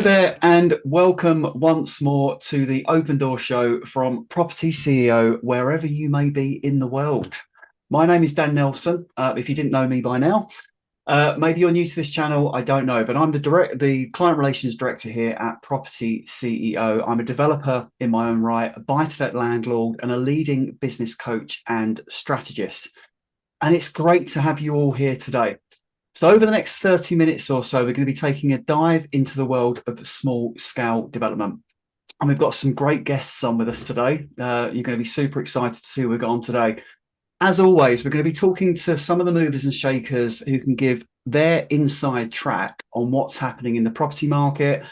Hello there, and welcome once more to the Open Door Show from Property CEO, wherever you may be in the world. My name is Dan Nelson. If you didn't know me by now, maybe you're new to this channel, I don't know, but I'm the client relations director here at Property CEO. I'm a developer in my own right, a buy-to-let landlord, and a leading business coach and strategist. And it's great to have you all here today. So over the next 30 minutes or so, we're going to be taking a dive into the world of small scale development. And we've got some great guests on with us today. You're going to be super excited to see who we've got on today. As always, we're going to be talking to some of the movers and shakers who can give their inside track on what's happening in the property market,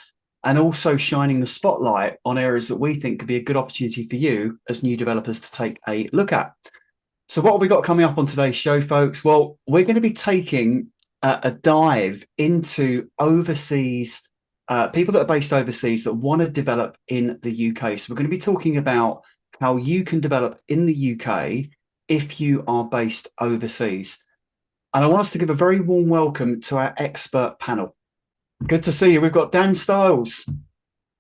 and also shining the spotlight on areas that we think could be a good opportunity for you as new developers to take a look at. So what have we got coming up on today's show, folks? Well, we're going to be taking a dive into overseas, people that are based overseas that want to develop in the UK. So we're going to be talking about how you can develop in the UK if you are based overseas. And I want us to give a very warm welcome to our expert panel. Good to see you. We've got Dan Stiles.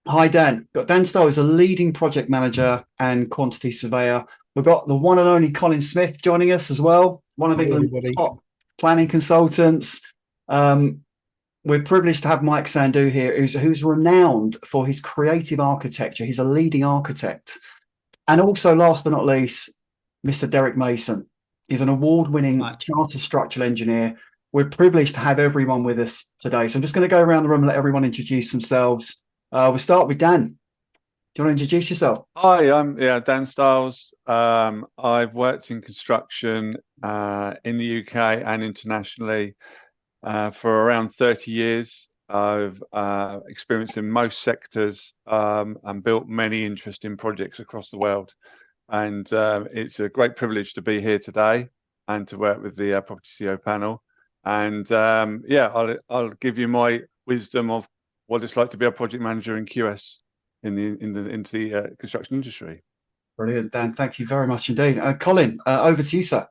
Hi, Dan. We've got Dan Stiles, a leading project manager and quantity surveyor. We've got the one and only Colin Smith joining us as well, one of England's top planning consultants. We're privileged to have Mike Sandhu here, who's renowned for his creative architecture. He's a leading architect. And also, last but not least, Mr. Derek Mason. He's an award-winning chartered structural engineer. We're privileged to have everyone with us today. So I'm just going to go around the room and let everyone introduce themselves. We'll start with Dan. Do you want to introduce yourself? Hi, I'm Dan Stiles. I've worked in construction in the UK and internationally for around 30 years. I've experienced in most sectors and built many interesting projects across the world. And it's a great privilege to be here today and to work with the Property CEO panel. And I'll give you my wisdom of what it's like to be a project manager in QS in the construction industry. Brilliant, Dan. Thank you very much indeed. Colin, over to you, sir.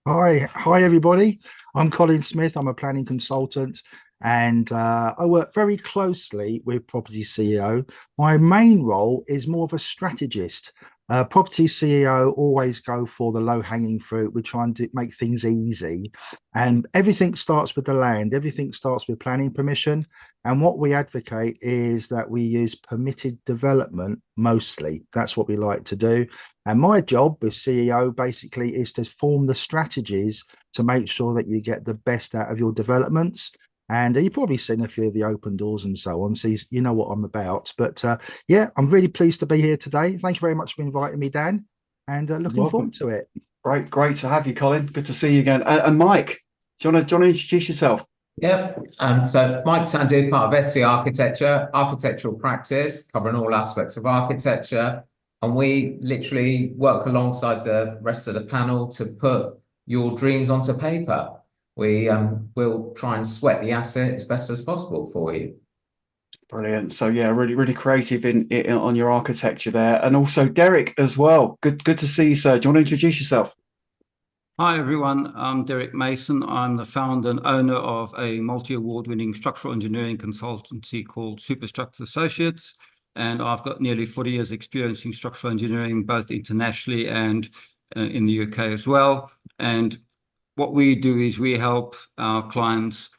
Hi, everybody. I'm Colin Smith. I'm a planning consultant, and I work very closely with Property CEO. My main role is more of a strategist. Property CEO always go for the low-hanging fruit. We're trying to make things easy, and everything starts with the land. Everything starts with planning permission. And what we advocate is that we use permitted development mostly. That's what we like to do. And my job with CEO basically is to form the strategies to make sure that you get the best out of your developments. And you've probably seen a few of the open doors and so on, so you know what I'm about. But yeah, I'm really pleased to be here today. Thank you very much for inviting me, Dan, and looking forward to it. Great to have you, Colin. Good to see you again. And Mike, do you want to introduce yourself? Yep. So Mike Sandhu, part of SC Architecture, architectural practice, covering all aspects of architecture. And we literally work alongside the rest of the panel to put your dreams onto paper. We will try and sweat the asset as best as possible for you. Brilliant. So yeah, really creative on your architecture there. And also Derek as well. Good to see you, sir. Do you want to introduce yourself? Hi, everyone. I'm Derek Mason. I'm the founder and owner of a multi-award-winning structural engineering consultancy called Superstructure Associates. And I've got nearly 40 years experience in structural engineering, both internationally and in the UK as well. And what we do is we help our clients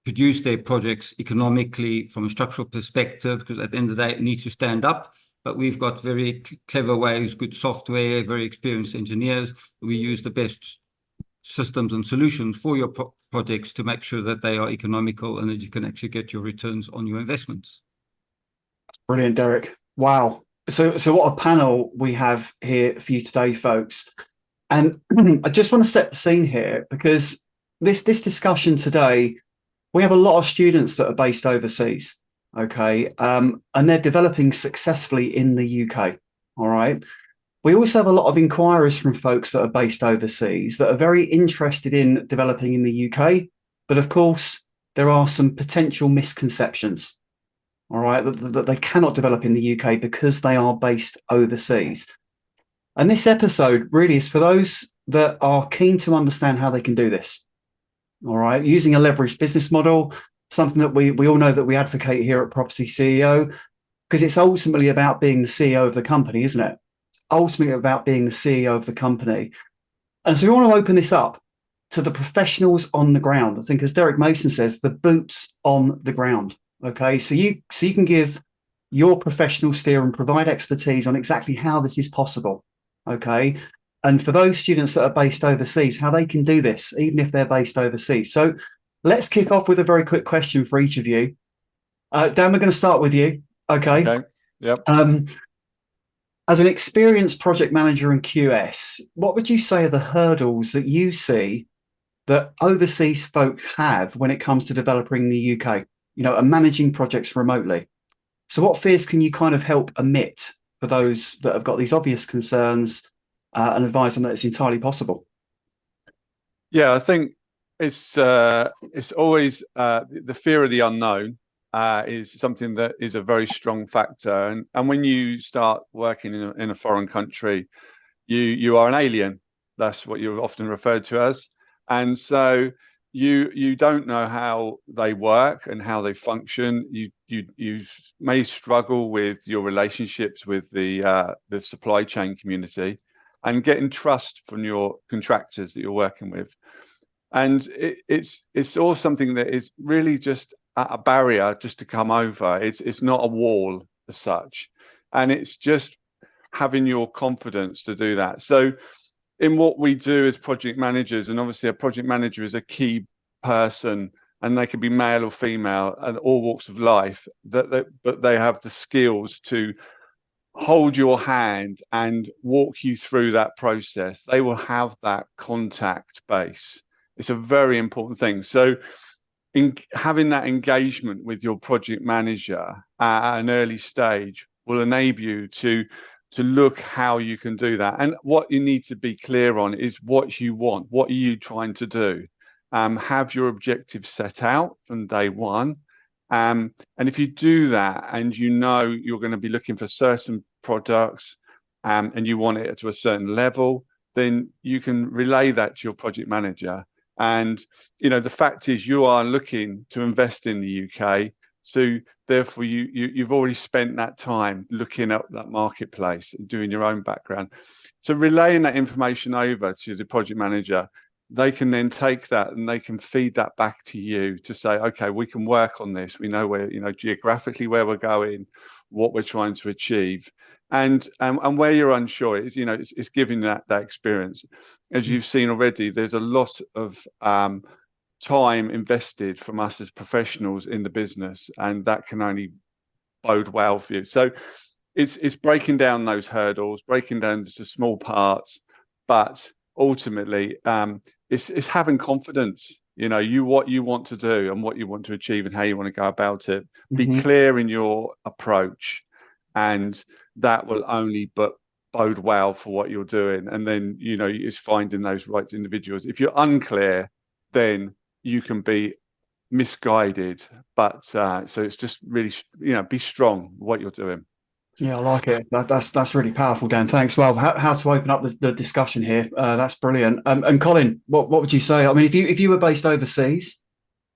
produce their projects economically from a structural perspective, because at the end of the day, it needs to stand up. But we've got very clever ways, good software, very experienced engineers. We use the best systems and solutions for your projects to make sure that they are economical and that you can actually get your returns on your investments. Brilliant, Derek. Wow. So what a panel we have here for you today, folks. And I just want to set the scene here, because this discussion today, we have a lot of students that are based overseas. Okay, and they're developing successfully in the UK. All right. We also have a lot of inquiries from folks that are based overseas that are very interested in developing in the UK. But of course, there are some potential misconceptions. All right, that they cannot develop in the UK because they are based overseas. And this episode really is for those that are keen to understand how they can do this. All right, using a leveraged business model, something that we all know that we advocate here at Property CEO, because it's ultimately about being the CEO of the company, isn't it? It's ultimately about being the CEO of the company. And so we want to open this up to the professionals on the ground. I think, as Derek Mason says, the boots on the ground. Okay, so you can give your professional steer and provide expertise on exactly how this is possible. Okay, and for those students that are based overseas, how they can do this, even if they're based overseas. So let's kick off with a very quick question for each of you. Dan, we're going to start with you. Okay. Okay. Yep. As an experienced project manager in QS, what would you say are the hurdles that you see that overseas folk have when it comes to developing in the UK, and managing projects remotely? So what fears can you kind of help omit for those that have got these obvious concerns and advise them that it's entirely possible? Yeah, I think it's always the fear of the unknown is something that is a very strong factor. And when you start working in a foreign country, you are an alien. That's what you're often referred to as. And so you don't know how they work and how they function. You may struggle with your relationships with the supply chain community and getting trust from your contractors that you're working with. And it's all something that is really just a barrier just to come over. It's not a wall as such, and it's just having your confidence to do that. So in what we do as project managers, and obviously a project manager is a key person, and they can be male or female and all walks of life, but they have the skills to hold your hand and walk you through that process. They will have that contact base. It's a very important thing. So in having that engagement with your project manager at an early stage will enable you to look how you can do that. And what you need to be clear on is what you want. What are you trying to do? Have your objectives set out from day one. And if you do that and you're going to be looking for certain products and you want it to a certain level, then you can relay that to your project manager. And the fact is you are looking to invest in the UK, so therefore you've already spent that time looking at that marketplace and doing your own background. So relaying that information over to the project manager, they can then take that and they can feed that back to you to say, okay, we can work on this. We know where, geographically where we're going, what we're trying to achieve. And where you're unsure, it's giving that experience. As you've seen already, there's a lot of time invested from us as professionals in the business, and that can only bode well for you. So it's breaking down those hurdles, breaking down into small parts, but ultimately it's having confidence. What you want to do and what you want to achieve and how you want to go about it. Be clear in your approach, and that will only bode well for what you're doing. And then it's finding those right individuals. If you're unclear, then you can be misguided. But so it's just really be strong what you're doing. Yeah, I like it. That's really powerful, Dan. Thanks. Well, how to open up the discussion here? That's brilliant. And Colin, what would you say? I mean, if you were based overseas,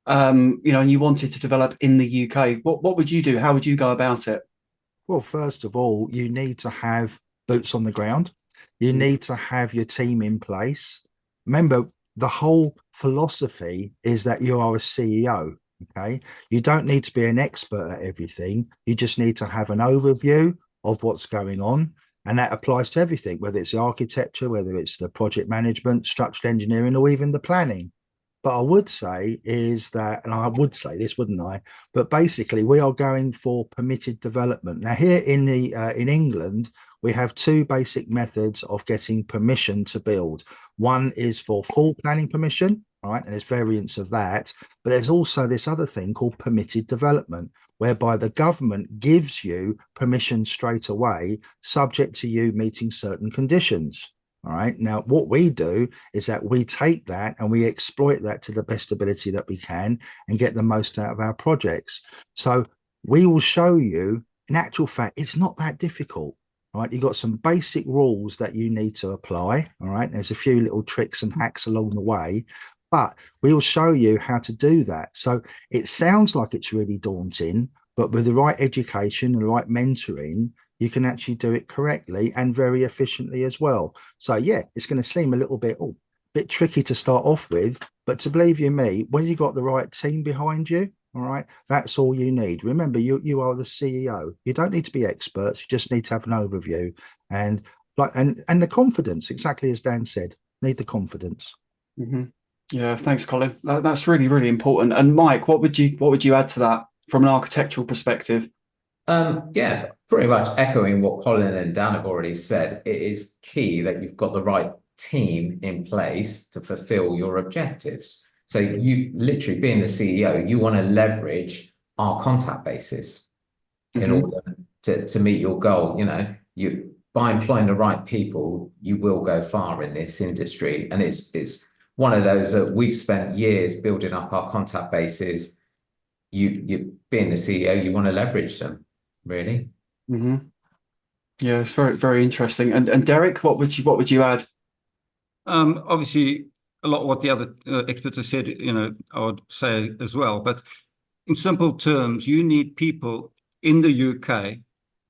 and you wanted to develop in the UK, what would you do? How would you go about it? Well, first of all, you need to have boots on the ground. You need to have your team in place. Remember, the whole philosophy is that you are a CEO. Okay, you don't need to be an expert at everything. You just need to have an overview of what's going on, and that applies to everything, whether it's the architecture, whether it's the project management, structural engineering, or even the planning. But I would say is that, and I would say this, wouldn't I? But basically, we are going for permitted development. Now, here in England, we have two basic methods of getting permission to build. One is for full planning permission, right? And there's variants of that. But there's also this other thing called permitted development, whereby the government gives you permission straight away, subject to you meeting certain conditions. All right. Now, what we do is that we take that and we exploit that to the best ability that we can and get the most out of our projects. So we will show you, in actual fact, it's not that difficult. All right. You've got some basic rules that you need to apply. All right. There's a few little tricks and hacks along the way, But we will show you how to do that. So it sounds like it's really daunting, but with the right education and the right mentoring, you can actually do it correctly and very efficiently as well. So yeah, it's going to seem a little bit, bit tricky to start off with, but to believe you me, when you got the right team behind you, all right, that's all you need. Remember, you are the CEO. You don't need to be experts. You just need to have an overview and and the confidence, exactly as Dan said, need the confidence. Mm-hmm. Yeah, thanks, Colin. That's really, really important. And Mike, what would you add to that from an architectural perspective? Yeah, pretty much echoing what Colin and Dan have already said. It is key that you've got the right team in place to fulfill your objectives. So you literally being the CEO, you want to leverage our contact basis in order to meet your goal. You know, you by employing the right people, you will go far in this industry. And it's one of those that we've spent years building up our contact bases. You being the CEO, you want to leverage them, really. Mm-hmm. Yeah, it's very, very interesting. And Derek, what would you add? Obviously, a lot of what the other experts have said, I would say as well. But in simple terms, you need people in the UK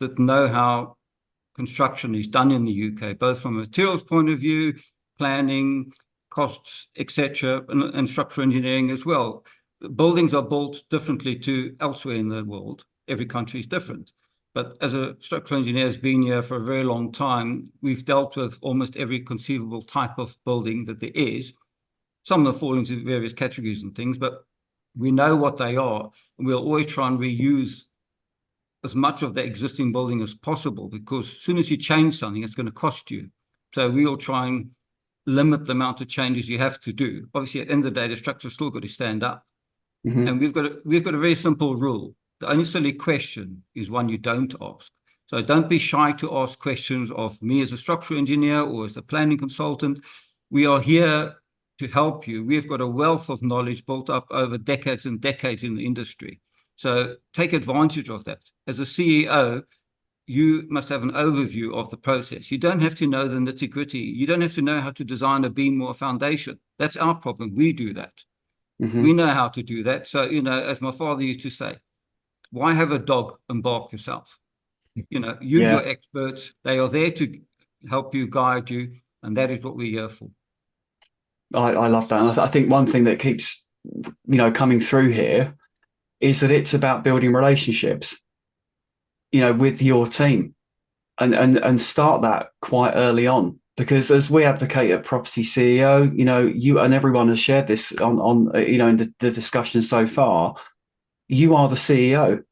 that know how construction is done in the UK, both from a materials point of view, planning, costs, etc., and structural engineering as well. Buildings are built differently to elsewhere in the world. Every country is different. But as a structural engineer has been here for a very long time, we've dealt with almost every conceivable type of building that there is. Some of them fall into various categories and things, but we know what they are. And we'll always try and reuse as much of the existing building as possible, because as soon as you change something, it's going to cost you. So we'll try and limit the amount of changes you have to do. Obviously, at the end of the day, the structure's still got to stand up. And we've got a very simple rule. The only silly question is one you don't ask. So don't be shy to ask questions of me as a structural engineer or as a planning consultant. We are here to help you. We've got a wealth of knowledge built up over decades and decades in the industry. So take advantage of that. As a CEO, you must have an overview of the process. You don't have to know the nitty-gritty. You don't have to know how to design a beam or a foundation. That's our problem. We do that. We know how to do that. So, as my father used to say, why have a dog and bark yourself? Use your experts. They are there to help you, guide you, and that is what we're here for. I love that. And I think one thing that keeps, coming through here is that it's about building relationships, with your team and start that quite early on. Because as we advocate at Property CEO, you and everyone has shared this on in the discussion so far, you are the CEO.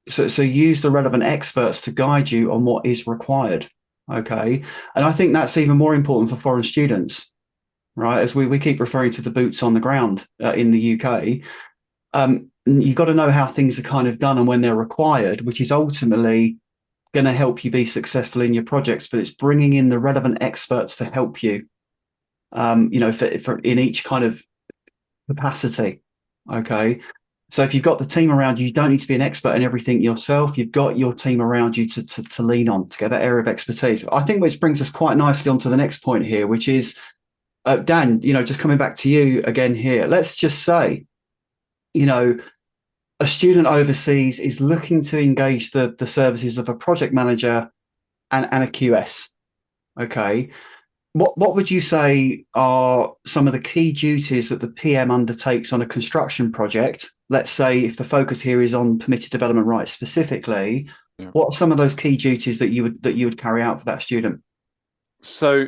So use the relevant experts to guide you on what is required. Okay. And I think that's even more important for foreign students, right? As we keep referring to the boots on the ground in the UK. You've got to know how things are kind of done and when they're required, which is ultimately going to help you be successful in your projects. But it's bringing in the relevant experts to help you, for in each kind of capacity. Okay. So if you've got the team around you, you don't need to be an expert in everything yourself. You've got your team around you to lean on, to get that area of expertise. I think which brings us quite nicely onto the next point here, which is, Dan, just coming back to you again here. Let's just say, a student overseas is looking to engage the services of a project manager and a QS. Okay. What would you say are some of the key duties that the PM undertakes on a construction project? Let's say if the focus here is on permitted development rights specifically, what are some of those key duties that you would carry out for that student? So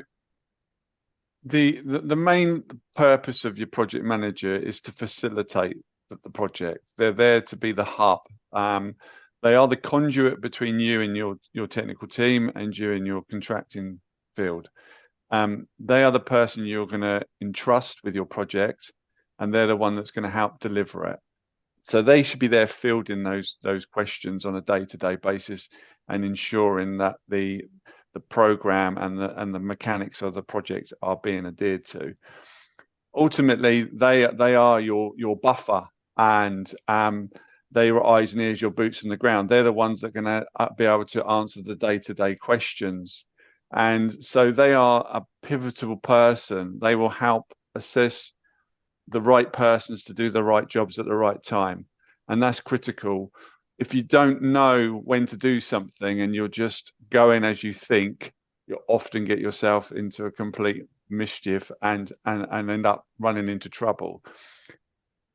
the main purpose of your project manager is to facilitate the project. They're there to be the hub. They are the conduit between you and your technical team and you and your contracting field. They are the person you're going to entrust with your project, and they're the one that's going to help deliver it. So they should be there fielding those questions on a day-to-day basis and ensuring that the program and the mechanics of the project are being adhered to. Ultimately, they are your buffer, and they are eyes and ears, your boots on the ground. They're the ones that are going to be able to answer the day-to-day questions. And so they are a pivotal person. They will help assess the right persons to do the right jobs at the right time. And that's critical. If you don't know when to do something and you're just going as you think, you'll often get yourself into a complete mischief and end up running into trouble.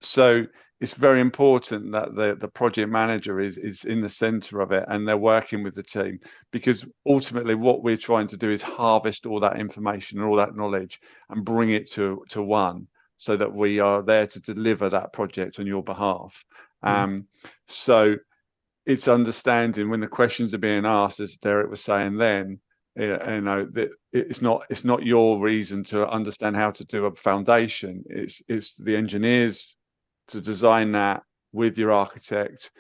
So it's very important that the project manager is in the center of it and they're working with the team, because ultimately what we're trying to do is harvest all that information and all that knowledge and bring it to one, so that we are there to deliver that project on your behalf. So it's understanding when the questions are being asked, as Derek was saying then, you know, that it's not your reason to understand how to do a foundation. It's the engineers to design that with your architect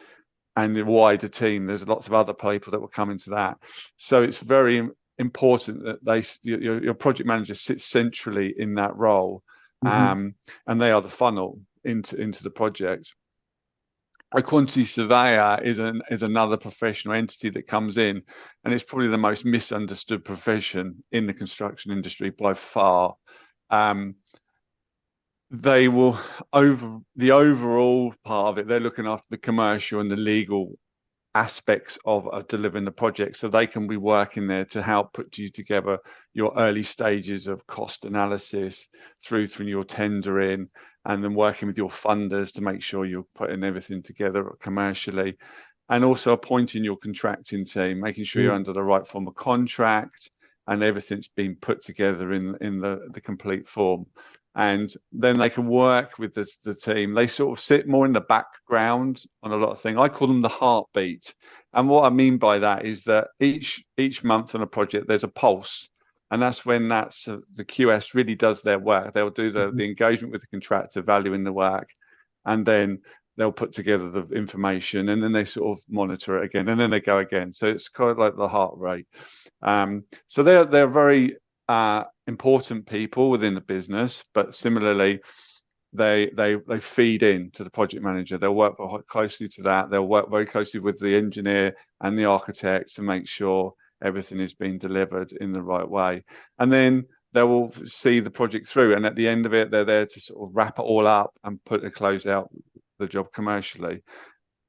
and the wider team. There's lots of other people that will come into that. So it's very important that your project manager sits centrally in that role, and they are the funnel into the project. A quantity surveyor is another professional entity that comes in, and it's probably the most misunderstood profession in the construction industry by far. They will, over the overall part of it, they're looking after the commercial and the legal aspects of delivering the project, so they can be working there to help put you together your early stages of cost analysis through your tendering, and then working with your funders to make sure you're putting everything together commercially, and also appointing your contracting team, making sure you're under the right form of contract and everything's been put together in the complete form. And then they can work with the team. They sort of sit more in the background on a lot of things. I call them the heartbeat. And what I mean by that is that each month on a project, there's a pulse. And that's when the QS really does their work. They'll do the engagement with the contractor, valuing the work, and then they'll put together the information, and then they sort of monitor it again, and then they go again. So it's kind of like the heart rate. So they're very important people within the business, but similarly, they feed in to the project manager. They'll work very closely to that. They'll work very closely with the engineer and the architect to make sure everything is being delivered in the right way. And then they will see the project through. And at the end of it, they're there to sort of wrap it all up and close out the job commercially.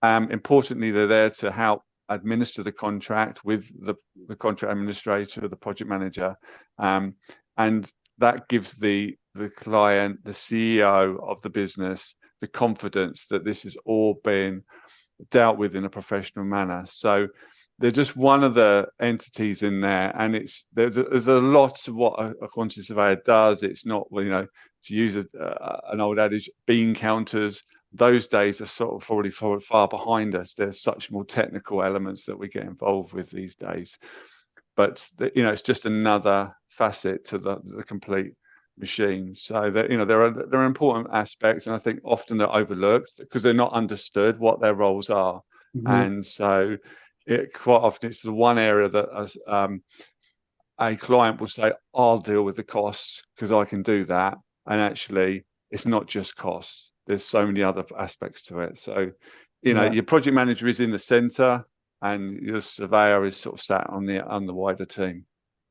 Importantly, they're there to help administer the contract with the contract administrator, the project manager, and that gives the client, the CEO of the business, the confidence that this is all being dealt with in a professional manner. So they're just one of the entities in there, and there's a lot of what a quantity surveyor does. It's not, you know, to use an old adage, bean counters. Those days are sort of probably far behind us. There's such more technical elements that we get involved with these days, but you know, it's just another facet to the complete machine. So that, you know, there are important aspects, and I think often they're overlooked because they're not understood what their roles are. And so quite often it's the one area that a client will say, I'll deal with the costs because I can do that, and actually it's not just costs. There's so many other aspects to it. So, you know, your project manager is in the center, and your surveyor is sort of sat on the wider team.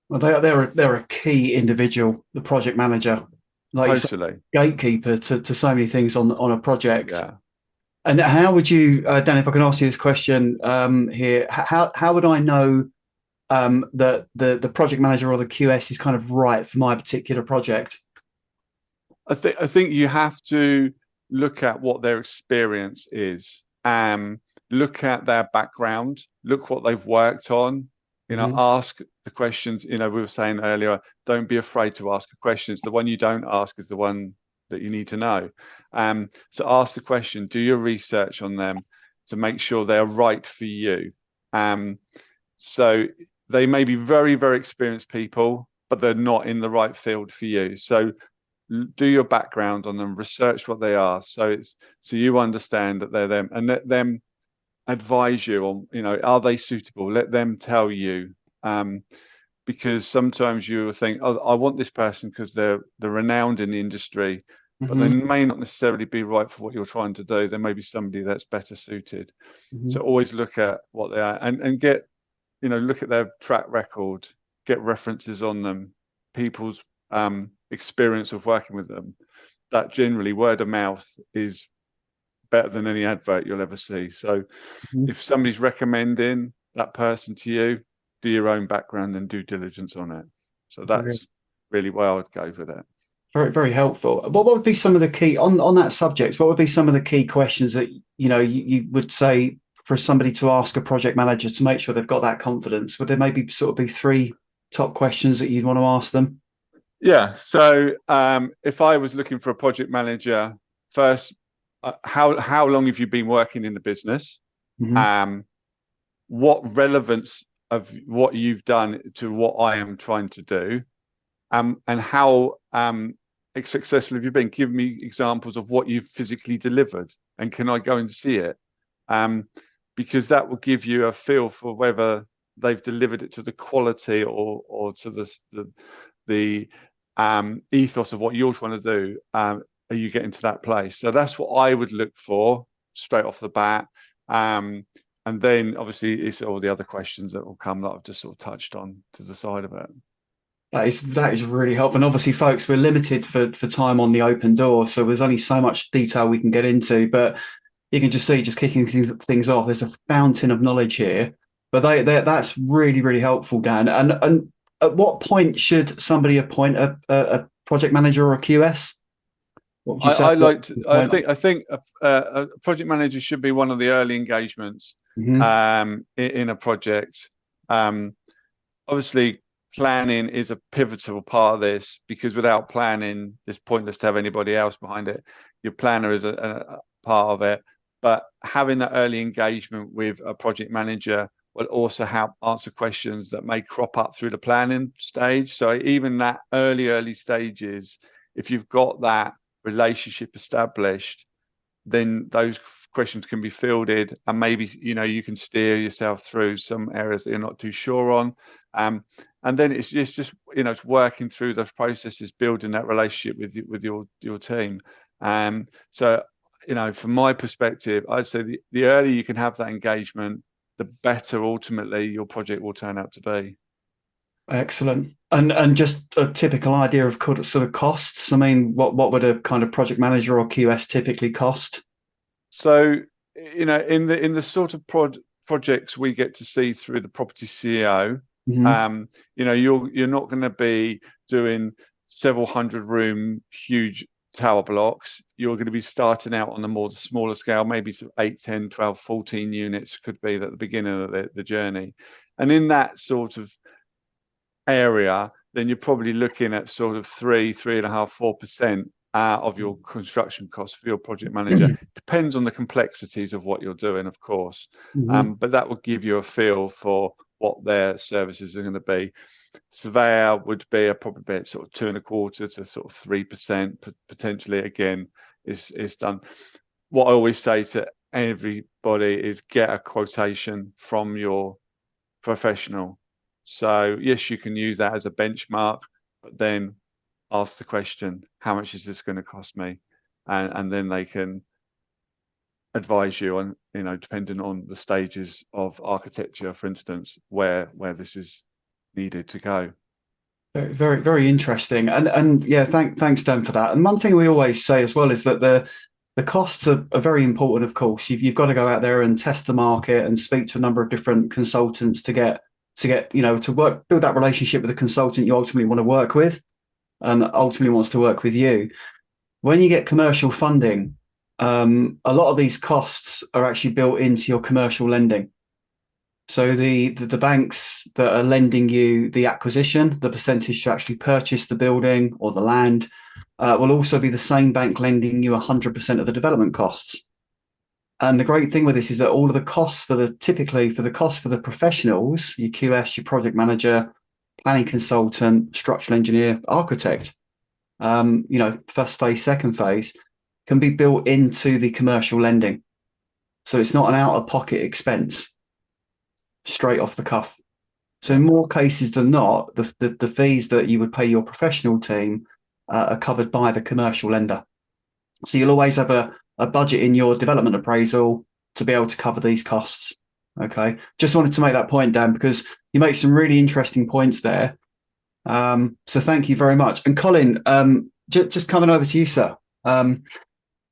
Well, they're a key individual, the project manager, like totally gatekeeper to so many things on a project. Yeah. And how would you, Dan, if I can ask you this question here, how would I know that the project manager or the QS is kind of right for my particular project? I think you have to look at what their experience is, look at their background, look what they've worked on, you know, ask the questions. You know, we were saying earlier, don't be afraid to ask a question. It's the one you don't ask is the one that you need to know. So ask the question, do your research on them to make sure they're right for you. So they may be very, very experienced people, but they're not in the right field for you. So do your background on them, research what they are, so you understand that they're them, and let them advise you on, you know, are they suitable? Let them tell you, because sometimes you will think, oh, I want this person because they're renowned in the industry, but they may not necessarily be right for what you're trying to do. There may be somebody that's better suited. So always look at what they are, and get, you know, look at their track record, get references on them, people's experience of working with them, that generally word of mouth is better than any advert you'll ever see. So if somebody's recommending that person to you, do your own background and due diligence on it. So that's really where I would go with it. Very, very helpful. What would be some of the key on that subject? What would be some of the key questions that you would say for somebody to ask a project manager to make sure they've got that confidence? Would there maybe sort of be 3 top questions that you'd want to ask them? Yeah. So if I was looking for a project manager, first, how long have you been working in the business? What relevance of what you've done to what I am trying to do? And how successful have you been? Give me examples of what you've physically delivered, and can I go and see it? Because that will give you a feel for whether they've delivered it to the quality or to the ethos of what you're trying to do. Are you getting to that place? So that's what I would look for straight off the bat. And then obviously it's all the other questions that will come that I've just sort of touched on to the side of it. That is really helpful. And obviously, folks, we're limited for time on the open door, so there's only so much detail we can get into. But you can just see, just kicking things off, there's a fountain of knowledge here. But that's really, really helpful, Dan. And at what point should somebody appoint a project manager or a QS? I think a project manager should be one of the early engagements in a project. Obviously, planning is a pivotal part of this, because without planning, it's pointless to have anybody else behind it. Your planner is a part of it, but having that early engagement with a project manager will also help answer questions that may crop up through the planning stage. So even that early stages, if you've got that relationship established, then those questions can be fielded, and maybe you can steer yourself through some areas that you're not too sure on. And then it's just it's working through those processes, building that relationship with your team. So from my perspective, I'd say the earlier you can have that engagement, the better ultimately your project will turn out to be. Excellent. And just a typical idea of sort of costs. I mean, what would a kind of project manager or QS typically cost? So in the sort of projects we get to see through the propertyCEO, you're not going to be doing several hundred room huge tower blocks. You're going to be starting out on the smaller scale, maybe 8, 10, 12, 14 units could be at the beginning of the journey. And in that sort of area, then you're probably looking at sort of 3.5%, 4% of your construction costs for your project manager. Depends on the complexities of what you're doing, of course. But that will give you a feel for what their services are going to be. Surveyor would be probably at sort of 2.25% to sort of 3% potentially. Again, is done. What I always say to everybody is get a quotation from your professional. So yes, you can use that as a benchmark, but then ask the question, how much is this going to cost me? And then they can advise you on, depending on the stages of architecture, for instance, where this is needed to go. Very, very, very interesting. And yeah, thanks, Dan, for that. And one thing we always say as well is that the costs are very important, of course. You've got to go out there and test the market and speak to a number of different consultants to get build that relationship with the consultant you ultimately want to work with, and ultimately wants to work with you. When you get commercial funding, a lot of these costs are actually built into your commercial lending. So the banks that are lending you the acquisition, the percentage to actually purchase the building or the land, will also be the same bank lending you 100% of the development costs. And the great thing with this is that all of the costs for the professionals, your QS, your project manager, planning consultant, structural engineer, architect, first phase, second phase, can be built into the commercial lending. So it's not an out-of-pocket expense, straight off the cuff. So in more cases than not, the fees that you would pay your professional team are covered by the commercial lender. So you'll always have a budget in your development appraisal to be able to cover these costs. Okay, just wanted to make that point, Dan, because you make some really interesting points there. So thank you very much. And Colin, just coming over to you, sir.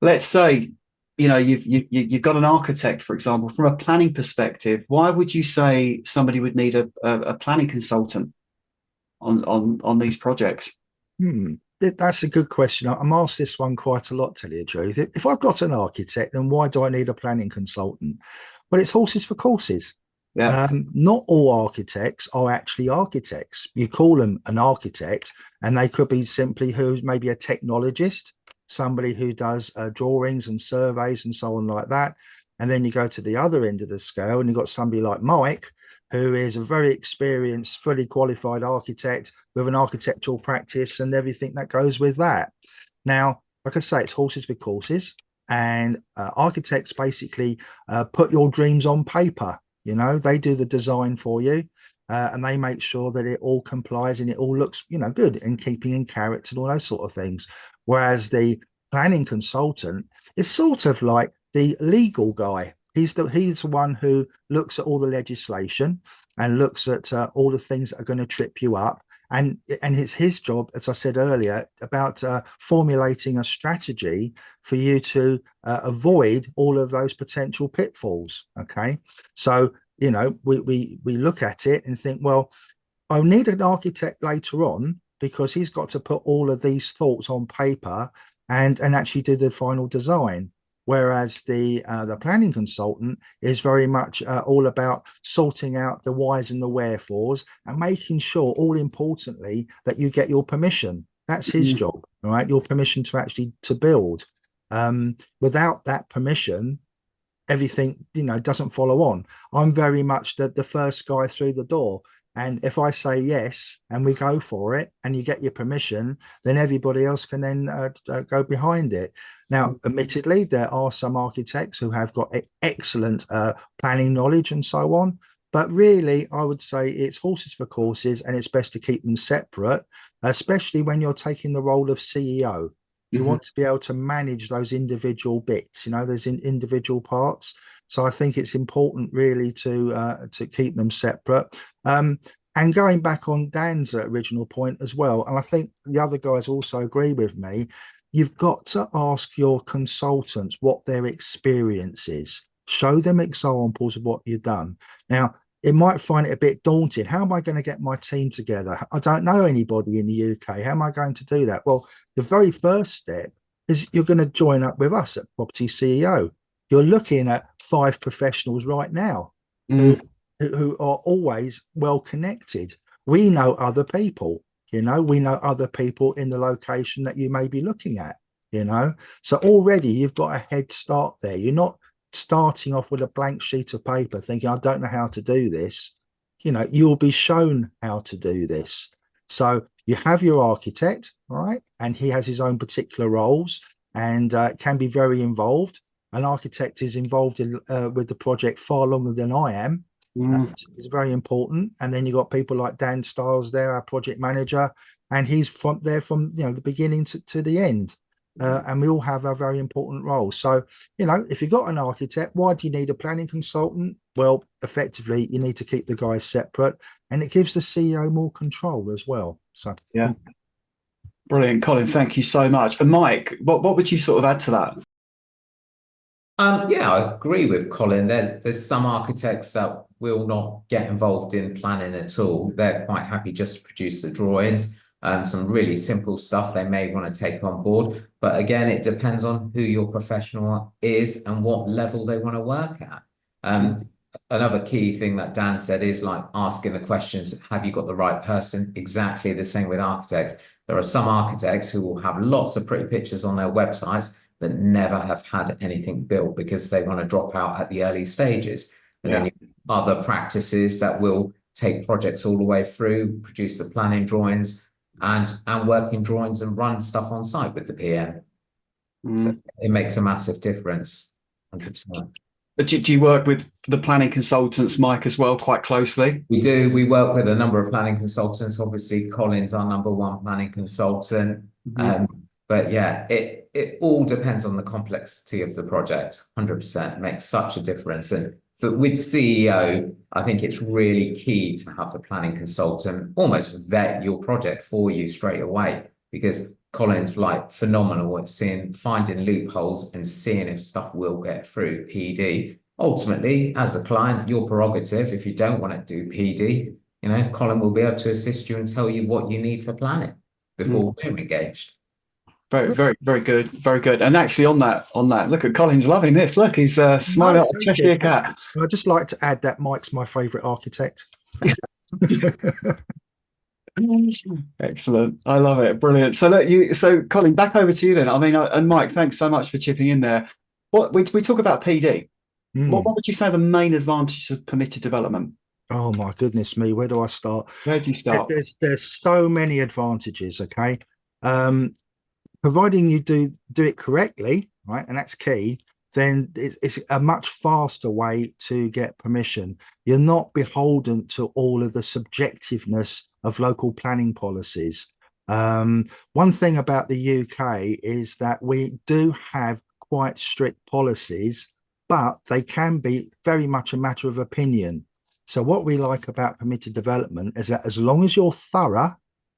Let's say, you know, you've got an architect, for example. From a planning perspective, why would you say somebody would need a planning consultant on these projects? That's a good question. I'm asked this one quite a lot, to tell you the truth. If I've got an architect, then why do I need a planning consultant? Well, it's horses for courses. Yeah. Not all architects are actually architects. You call them an architect, and they could be simply who's maybe a technologist, somebody who does drawings and surveys and so on like that. And then you go to the other end of the scale, and you've got somebody like Mike, who is a very experienced, fully qualified architect with an architectural practice and everything that goes with that. Now, like I say, it's horses with courses, and architects basically put your dreams on paper. You know, they do the design for you, and they make sure that it all complies and it all looks, you know, good and keeping in character and all those sort of things. Whereas the planning consultant is sort of like the legal guy. He's the one who looks at all the legislation and looks at all the things that are going to trip you up. And it's his job, as I said earlier, about formulating a strategy for you to avoid all of those potential pitfalls. Okay, so you know we look at it and think, well, I'll need an architect later on because he's got to put all of these thoughts on paper and actually do the final design. Whereas the planning consultant is very much all about sorting out the whys and the wherefores and making sure, all importantly, that you get your permission. That's his job, right? Your permission to actually to build. Without that permission, everything, you know, doesn't follow on. I'm very much the first guy through the door. And if I say yes and we go for it and you get your permission, then everybody else can then go behind it. Now, admittedly, there are some architects who have got excellent planning knowledge and so on. But really, I would say it's horses for courses, and it's best to keep them separate, especially when you're taking the role of CEO. You want to be able to manage those individual bits, you know, those individual parts. So I think it's important really to keep them separate. And going back on Dan's original point as well, and I think the other guys also agree with me, you've got to ask your consultants what their experience is. Show them examples of what you've done. Now, it might find it a bit daunting. How am I going to get my team together? I don't know anybody in the UK. How am I going to do that? Well, the very first step is you're going to join up with us at Property CEO. You're looking at 5 professionals right now who are always well connected. We know other people, you know, we know other people in the location that you may be looking at, you know. So already you've got a head start there. You're not starting off with a blank sheet of paper thinking, I don't know how to do this. You know, you'll be shown how to do this. So you have your architect, right? And he has his own particular roles and can be very involved. An architect is involved in with the project far longer than I am. It's very important. And then you've got people like Dan Stiles there, our project manager, and he's from there from, you know, the beginning to the end. And we all have our very important roles. So, you know, if you've got an architect, why do you need a planning consultant? Well, effectively, you need to keep the guys separate, and it gives the CEO more control as well. So, yeah. Brilliant, Colin. Thank you so much. And Mike, what would you sort of add to that? Yeah, I agree with Colin. There's some architects that will not get involved in planning at all. They're quite happy just to produce the drawings. Some really simple stuff they may want to take on board. But again, it depends on who your professional is and what level they want to work at. Another key thing that Dan said is like asking the questions, have you got the right person? Exactly the same with architects. There are some architects who will have lots of pretty pictures on their websites but never have had anything built because they want to drop out at the early stages. And then you have other practices that will take projects all the way through, produce the planning drawings and working drawings and run stuff on site with the PM. So it makes a massive difference, 100%. But do you work with the planning consultants, Mike, as well, quite closely? We do. We work with a number of planning consultants. Obviously, Colin's our #1 planning consultant. But yeah, it all depends on the complexity of the project. 100% makes such a difference. And with CEO, I think it's really key to have the planning consultant almost vet your project for you straight away, because Colin's like phenomenal at finding loopholes and seeing if stuff will get through PD. Ultimately, as a client, your prerogative, if you don't want to do PD, you know, Colin will be able to assist you and tell you what you need for planning before we're engaged. Very, very, very good. Very good. And actually on that, look at Colin's loving this. Look, he's smiling at a Cheshire cat. I'd just like to add that Mike's my favourite architect. Excellent. I love it. Brilliant. So look, Colin, back over to you then. I mean, and Mike, thanks so much for chipping in there. What we talk about PD. What would you say the main advantages of permitted development? Oh my goodness me, where do I start? Where do you start? There's so many advantages, okay? Providing you do it correctly, right, and that's key, then it's a much faster way to get permission. You're not beholden to all of the subjectiveness of local planning policies. One thing about the UK is that we do have quite strict policies, but they can be very much a matter of opinion. So what we like about permitted development is that as long as you're thorough,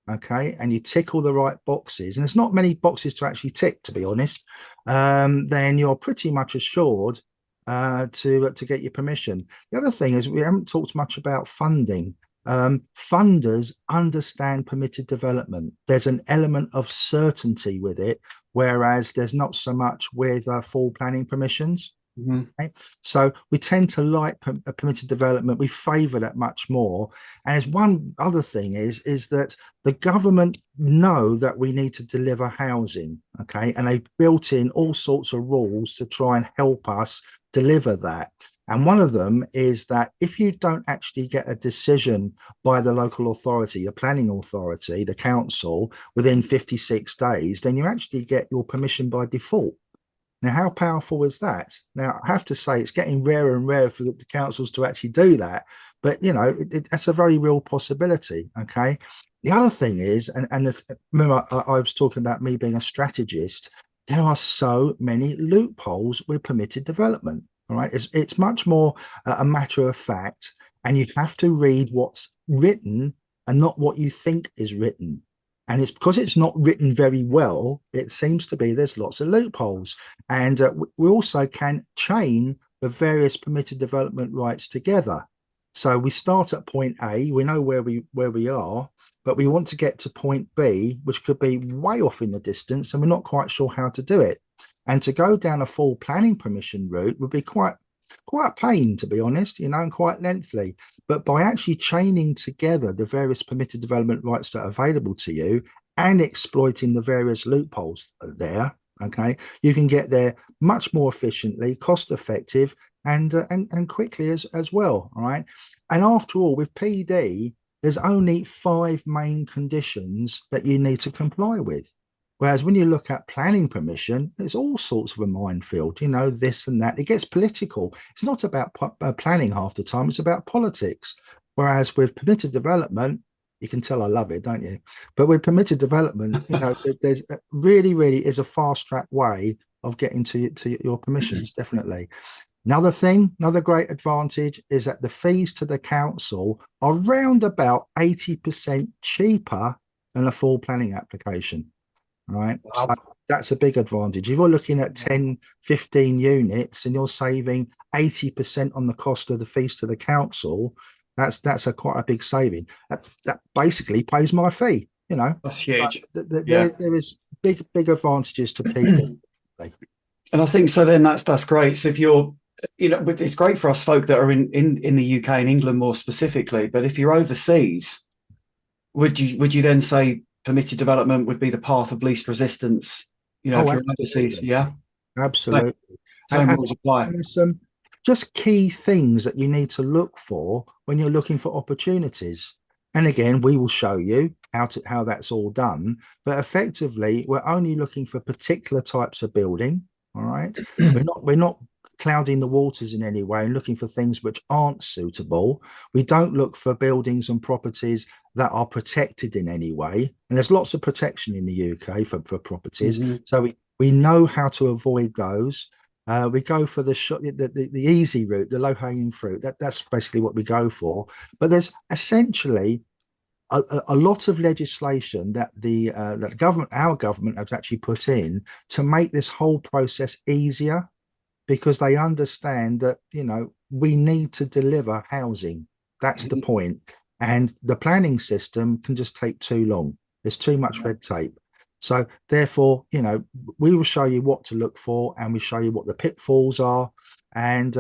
okay, and you tick all the right boxes, and there's not many boxes to actually tick, to be honest, then you're pretty much assured to get your permission. The other thing is we haven't talked much about funding. Funders understand permitted development. There's an element of certainty with it, whereas there's not so much with full planning permissions. Okay? So we tend to like permitted development. We favour that much more. And there's one other thing is that the government know that we need to deliver housing, okay, and they've built in all sorts of rules to try and help us deliver that. And one of them is that if you don't actually get a decision by the local authority, the planning authority, the council, within 56 days, then you actually get your permission by default. Now, how powerful is that? Now, I have to say it's getting rarer and rarer for the councils to actually do that. But, you know, that's a very real possibility, okay? The other thing is, remember, I was talking about me being a strategist, there are so many loopholes with permitted development, all right? It's much more a matter of fact, and you have to read what's written and not what you think is written. And it's because it's not written very well, it seems to be there's lots of loopholes. And we also can chain the various permitted development rights together. So we start at point A, we know where we are, but we want to get to point B, which could be way off in the distance, and we're not quite sure how to do it. And to go down a full planning permission route would be quite a pain, to be honest, you know, and quite lengthy. But by actually chaining together the various permitted development rights that are available to you and exploiting the various loopholes there, okay, you can get there much more efficiently, cost effective, and quickly as well. All right. And after all, with PD, there's only 5 main conditions that you need to comply with. Whereas when you look at planning permission, it's all sorts of a minefield, you know, this and that. It gets political. It's not about planning half the time. It's about politics. Whereas with permitted development, you can tell I love it, don't you? But with permitted development, you know, there's really is a fast track way of getting to your permissions, definitely. Another great advantage is that the fees to the council are around about 80% cheaper than a full planning application. Right. Wow. So that's a big advantage. If you're looking at 10, 15 units and you're saving 80% on the cost of the fees to the council, that's quite a big saving. That basically pays my fee, you know. That's huge. There is big advantages to people. And I think so then that's great. So if you're, you know, it's great for us folk that are in the UK and England more specifically, but if you're overseas, would you then say permitted development would be the path of least resistance, you know, if you're overseas? Yeah, absolutely. Same rules apply. And there's some just key things that you need to look for when you're looking for opportunities. And again, we will show you how that's all done. But effectively, we're only looking for particular types of building. All right, we're not clouding the waters in any way and looking for things which aren't suitable. We don't look for buildings and properties that are protected in any way. And there's lots of protection in the UK for properties. So we know how to avoid those. We go for the easy route, the low-hanging fruit. That's basically what we go for. But there's essentially a lot of legislation that the government, our government, has actually put in to make this whole process easier, because they understand that, you know, we need to deliver housing. That's the point. And the planning system can just take too long. There's too much red tape. So therefore, you know, we will show you what to look for, and we show you what the pitfalls are. And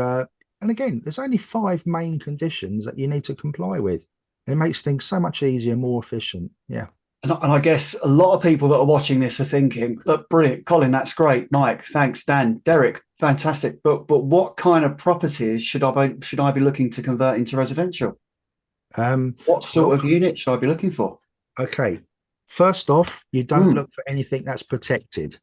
again, there's only 5 main conditions that you need to comply with. And it makes things so much easier, more efficient. Yeah. And I guess a lot of people that are watching this are thinking, look, brilliant, Colin, that's great. Mike, thanks. Dan, Derek, fantastic. But what kind of properties should I be looking to convert into residential? What sort of unit should I be looking for? Okay. First off, you don't look for anything that's protected.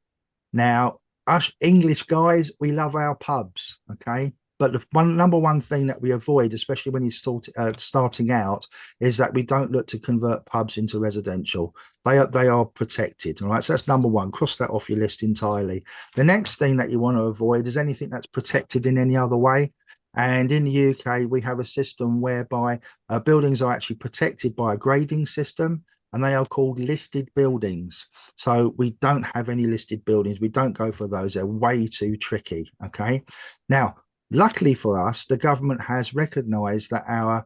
Now, us English guys, we love our pubs. Okay. But the number one thing that we avoid, especially when you're starting out, is that we don't look to convert pubs into residential. They are protected. All right. So that's number one. Cross that off your list entirely. The next thing that you want to avoid is anything that's protected in any other way. And in the UK, we have a system whereby buildings are actually protected by a grading system, and they are called listed buildings. So we don't have any listed buildings. We don't go for those. They're way too tricky. Okay. Now, luckily for us, the government has recognised that our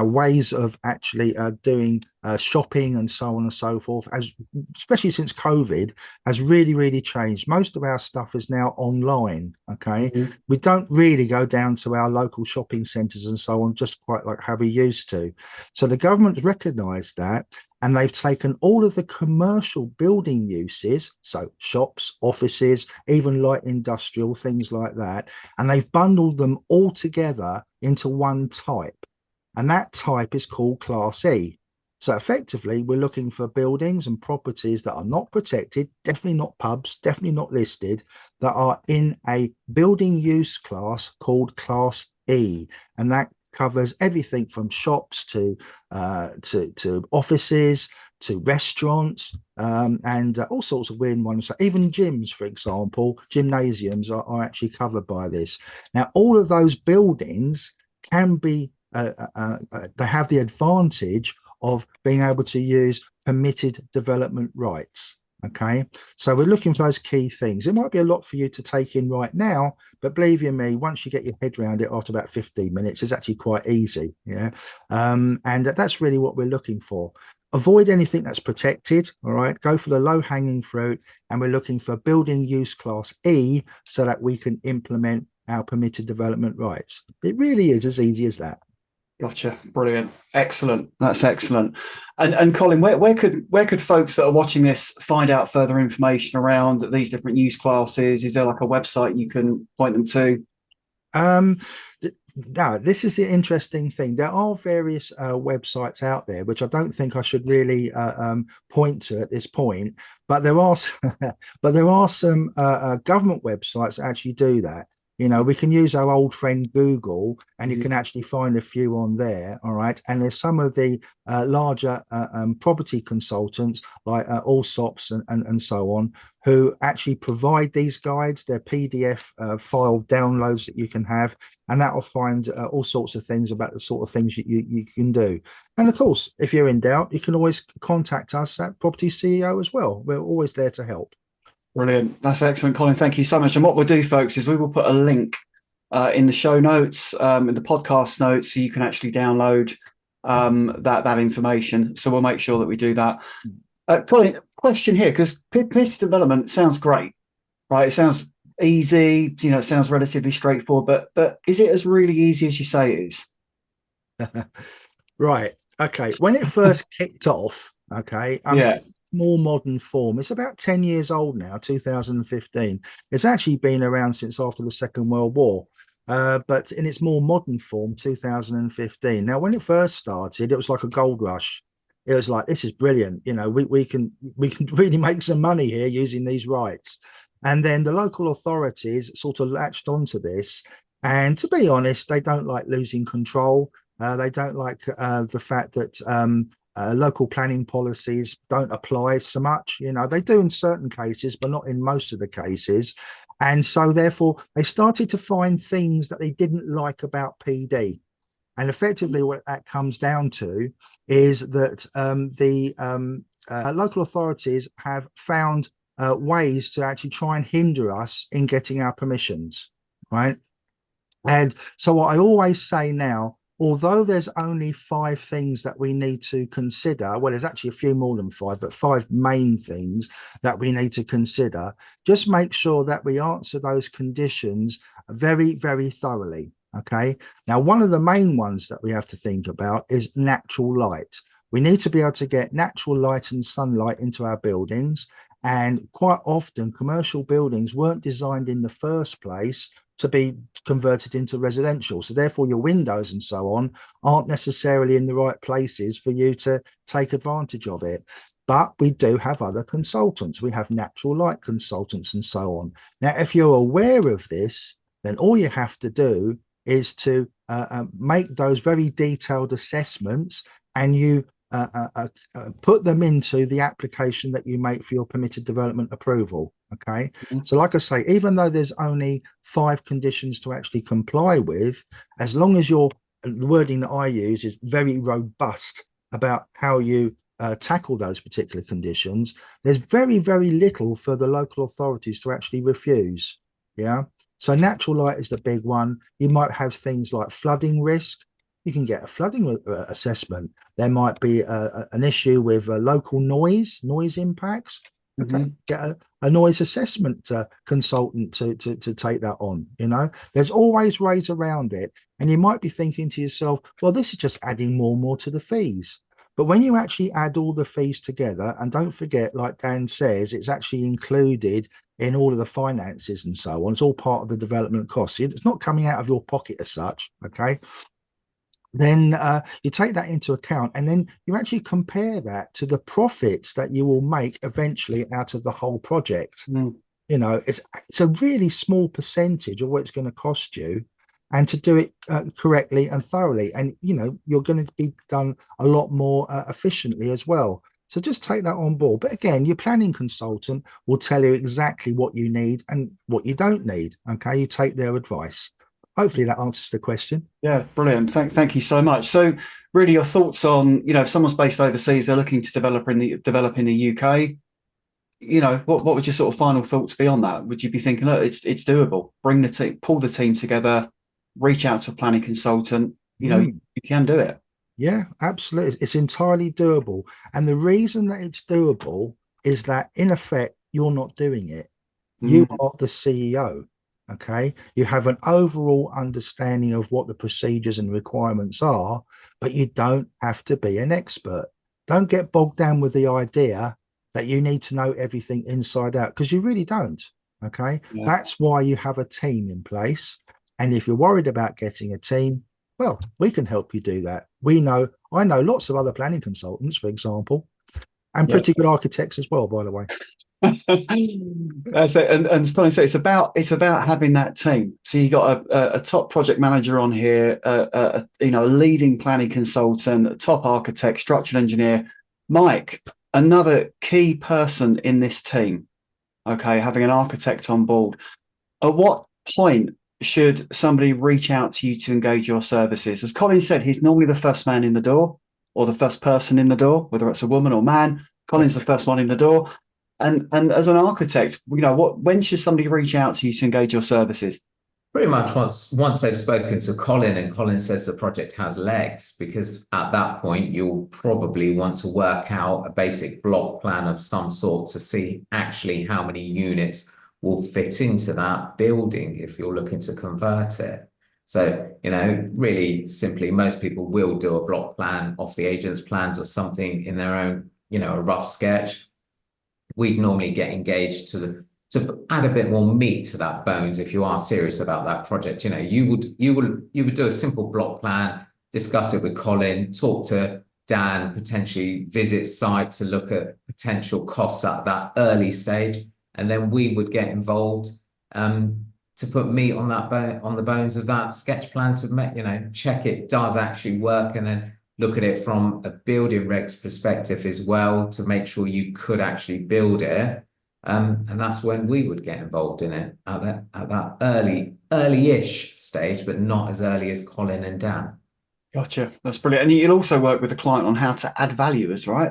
ways of actually doing shopping and so on and so forth, especially since COVID, has really changed. Most of our stuff is now online. Okay, we don't really go down to our local shopping centres and so on, just quite like how we used to. So the government's recognised that, and they've taken all of the commercial building uses, so shops, offices, even light industrial, things like that, and they've bundled them all together into one type. And that type is called Class E. So effectively, we're looking for buildings and properties that are not protected, definitely not pubs, definitely not listed, that are in a building use class called Class E. And that covers everything from shops to offices, to restaurants, and all sorts of weird ones. So even gyms, for example, gymnasiums are actually covered by this. Now, all of those buildings can be, they have the advantage of being able to use permitted development rights. Okay, so we're looking for those key things. It might be a lot for you to take in right now, but believe you me, once you get your head around it after about 15 minutes, it's actually quite easy. Yeah, and that's really what we're looking for. Avoid anything that's protected. All right, go for the low-hanging fruit, and we're looking for building use class E so that we can implement our permitted development rights. It really is as easy as that. Gotcha. Brilliant. Excellent. That's excellent. And Colin, where could folks that are watching this find out further information around these different use classes? Is there like a website you can point them to? Now, this is the interesting thing. There are various websites out there, which I don't think I should really point to at this point, but there are some government websites that actually do that. You know, we can use our old friend Google, and you can actually find a few on there. All right. And there's some of the larger property consultants like Allsops and so on, who actually provide these guides. They're PDF file downloads that you can have, and that will find all sorts of things about the sort of things you can do. And of course, if you're in doubt, you can always contact us at propertyCEO as well. We're always there to help. Brilliant. That's excellent, Colin. Thank you so much. And what we'll do, folks, is we will put a link in the show notes, in the podcast notes, so you can actually download that information. So we'll make sure that we do that. Colin, question here, because permitted development sounds great, right? It sounds easy, you know, it sounds relatively straightforward, but is it as really easy as you say it is? Right. Okay. When it first kicked off, okay, more modern form. It's about 10 years old now, 2015. It's actually been around since after the Second World War, but in its more modern form, 2015. Now, when it first started, it was like a gold rush. It was like, this is brilliant. You know, we can really make some money here using these rights. And then the local authorities sort of latched onto this. And to be honest, they don't like losing control. They don't like the fact that local planning policies don't apply so much. You know, they do in certain cases, but not in most of the cases. And so therefore they started to find things that they didn't like about PD. And effectively what that comes down to is that the local authorities have found ways to actually try and hinder us in getting our permissions, right? And so what I always say now, although there's only 5 things that we need to consider, well, there's actually a few more than 5, but 5 main things that we need to consider, just make sure that we answer those conditions very, very thoroughly. Okay. Now, one of the main ones that we have to think about is natural light. We need to be able to get natural light and sunlight into our buildings. And quite often, commercial buildings weren't designed in the first place to be converted into residential. So therefore your windows and so on aren't necessarily in the right places for you to take advantage of it. But we do have other consultants. We have natural light consultants and so on. Now, if you're aware of this, then all you have to do is to make those very detailed assessments, and you put them into the application that you make for your permitted development approval. Okay. So like I say, even though there's only 5 conditions to actually comply with, as long as the wording that I use is very robust about how you tackle those particular conditions, there's very, very little for the local authorities to actually refuse. Yeah. So natural light is the big one. You might have things like flooding risk. You can get a flooding assessment. There might be an issue with local noise impacts. Okay, get a noise assessment consultant to take that on. You know, there's always ways around it. And you might be thinking to yourself, well, this is just adding more and more to the fees. But when you actually add all the fees together, and don't forget, like Dan says, it's actually included in all of the finances and so on. It's all part of the development costs. It's not coming out of your pocket as such. Okay. Then you take that into account, and then you actually compare that to the profits that you will make eventually out of the whole project. You know, it's a really small percentage of what it's going to cost you, and to do it correctly and thoroughly. And, you know, you're going to be done a lot more efficiently as well. So just take that on board. But again, your planning consultant will tell you exactly what you need and what you don't need. Okay, you take their advice. Hopefully that answers the question. Yeah, brilliant. Thank you so much. So really your thoughts on, you know, if someone's based overseas, they're looking to develop in the UK, you know, what would your sort of final thoughts be on that? Would you be thinking, look, it's doable, bring the team, pull the team together, reach out to a planning consultant, you know, you can do it. Yeah, absolutely. It's entirely doable. And the reason that it's doable is that in effect, you're not doing it. You are the CEO. Okay, you have an overall understanding of what the procedures and requirements are, but you don't have to be an expert. Don't get bogged down with the idea that you need to know everything inside out, because you really don't. Okay, that's why you have a team in place. And if you're worried about getting a team, well, we can help you do that. I know lots of other planning consultants, for example, and pretty good architects as well, by the way. That's it. And Colin said it's about having that team. So you got a top project manager on here, you know, a leading planning consultant, a top architect, structural engineer. Mike, another key person in this team. Okay, having an architect on board. At what point should somebody reach out to you to engage your services? As Colin said, he's normally the first man in the door, or the first person in the door, whether it's a woman or man. Colin's the first one in the door. And as an architect, you know, when should somebody reach out to you to engage your services? Pretty much once they've spoken to Colin and Colin says the project has legs, because at that point you'll probably want to work out a basic block plan of some sort to see actually how many units will fit into that building if you're looking to convert it. So, you know, really simply, most people will do a block plan off the agent's plans or something in their own, you know, a rough sketch. We'd normally get engaged to add a bit more meat to that bones if you are serious about that project. You know, you would do a simple block plan, discuss it with Colin, talk to Dan, potentially visit site to look at potential costs at that early stage, and then we would get involved to put meat on the bones of that sketch plan to make, you know, check it does actually work, and then look at it from a building regs perspective as well to make sure you could actually build it. And that's when we would get involved in it at that early-ish stage, but not as early as Colin and Dan. Gotcha. That's brilliant. And you'll also work with the client on how to add value as well,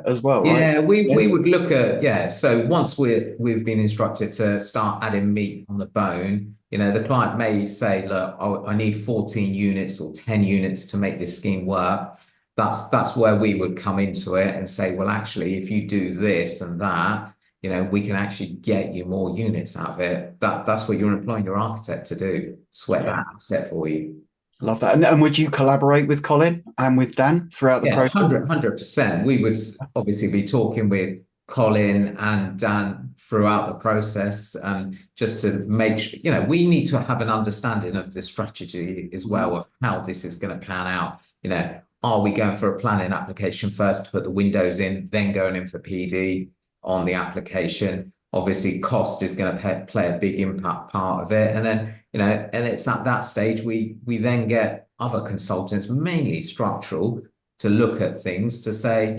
right? Yeah, we would look at, yeah. So once we've been instructed to start adding meat on the bone, the client may say, look, I need 14 units or 10 units to make this scheme work. That's where we would come into it and say, well, actually, if you do this and that, we can actually get you more units out of it. That's what you're employing your architect to do, sweat that asset for you. Love that. And would you collaborate with Colin and with Dan throughout the process? 100%. We would obviously be talking with Colin and Dan throughout the process, just to make sure, we need to have an understanding of the strategy as well, of how this is going to pan out. Are we going for a planning application first to put the windows in, then going in for PD on the application? Obviously, cost is going to play a big impact part of it. And then, and it's at that stage we then get other consultants, mainly structural, to look at things to say,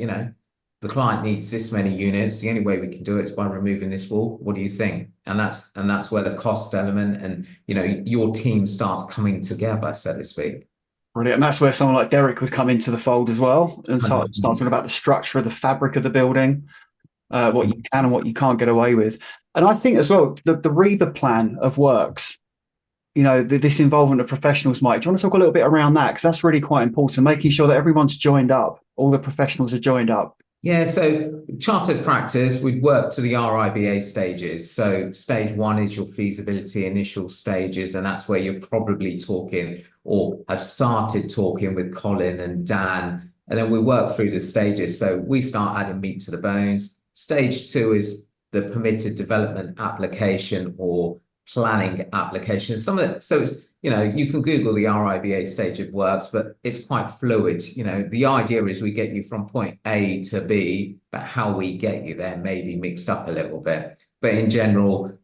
the client needs this many units. The only way we can do it is by removing this wall. What do you think? And that's where the cost element and, your team starts coming together, so to speak. Brilliant. And that's where someone like Derek would come into the fold as well and start talking about the structure of the fabric of the building, what you can and what you can't get away with. And I think as well, the REBA plan of works, this involvement of professionals, Mike, do you want to talk a little bit around that? Because that's really quite important, making sure that everyone's joined up, all the professionals are joined up. Yeah, so chartered practice, we'd work to the RIBA stages. So stage 1 is your feasibility initial stages, and that's where you're probably talking or have started talking with Colin and Dan, and then we work through the stages. So we start adding meat to the bones. Stage 2 is the permitted development application or planning application. So it's, you can Google the RIBA stage of works, but it's quite fluid. The idea is we get you from point A to B, but how we get you there may be mixed up a little bit. But in general,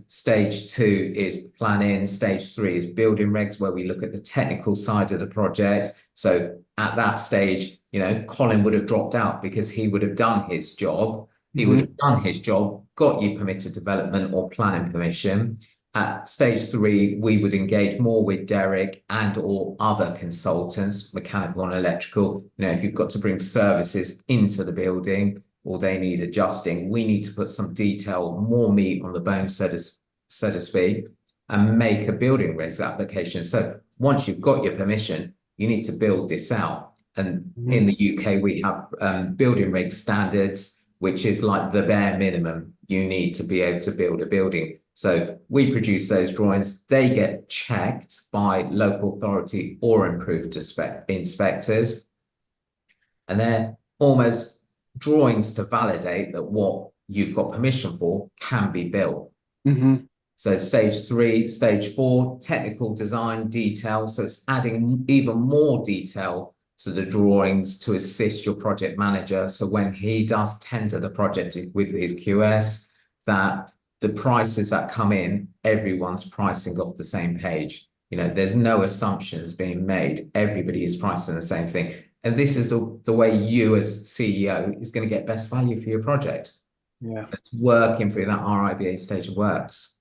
stage 2 is planning, stage 3 is building regs, where we look at the technical side of the project. So at that stage, Colin would have dropped out because he would have done his job. He would have done his job, got you permitted development or planning permission. At stage 3, we would engage more with Derek and or other consultants, mechanical and electrical. If you've got to bring services into the building or they need adjusting, we need to put some detail, more meat on the bone, so to speak, and make a building regs application. So once you've got your permission, you need to build this out. And in the UK, we have building regs standards, which is like the bare minimum you need to be able to build a building. So we produce those drawings. They get checked by local authority or improved inspectors. And they're almost drawings to validate that what you've got permission for can be built. So stage 3, stage 4, technical design detail. So it's adding even more detail to the drawings to assist your project manager. So when he does tender the project with his QS, that the prices that come in, everyone's pricing off the same page. There's no assumptions being made. Everybody is pricing the same thing. And this is the way you as CEO is going to get best value for your project. Yeah. So it's working through that RIBA stage of works.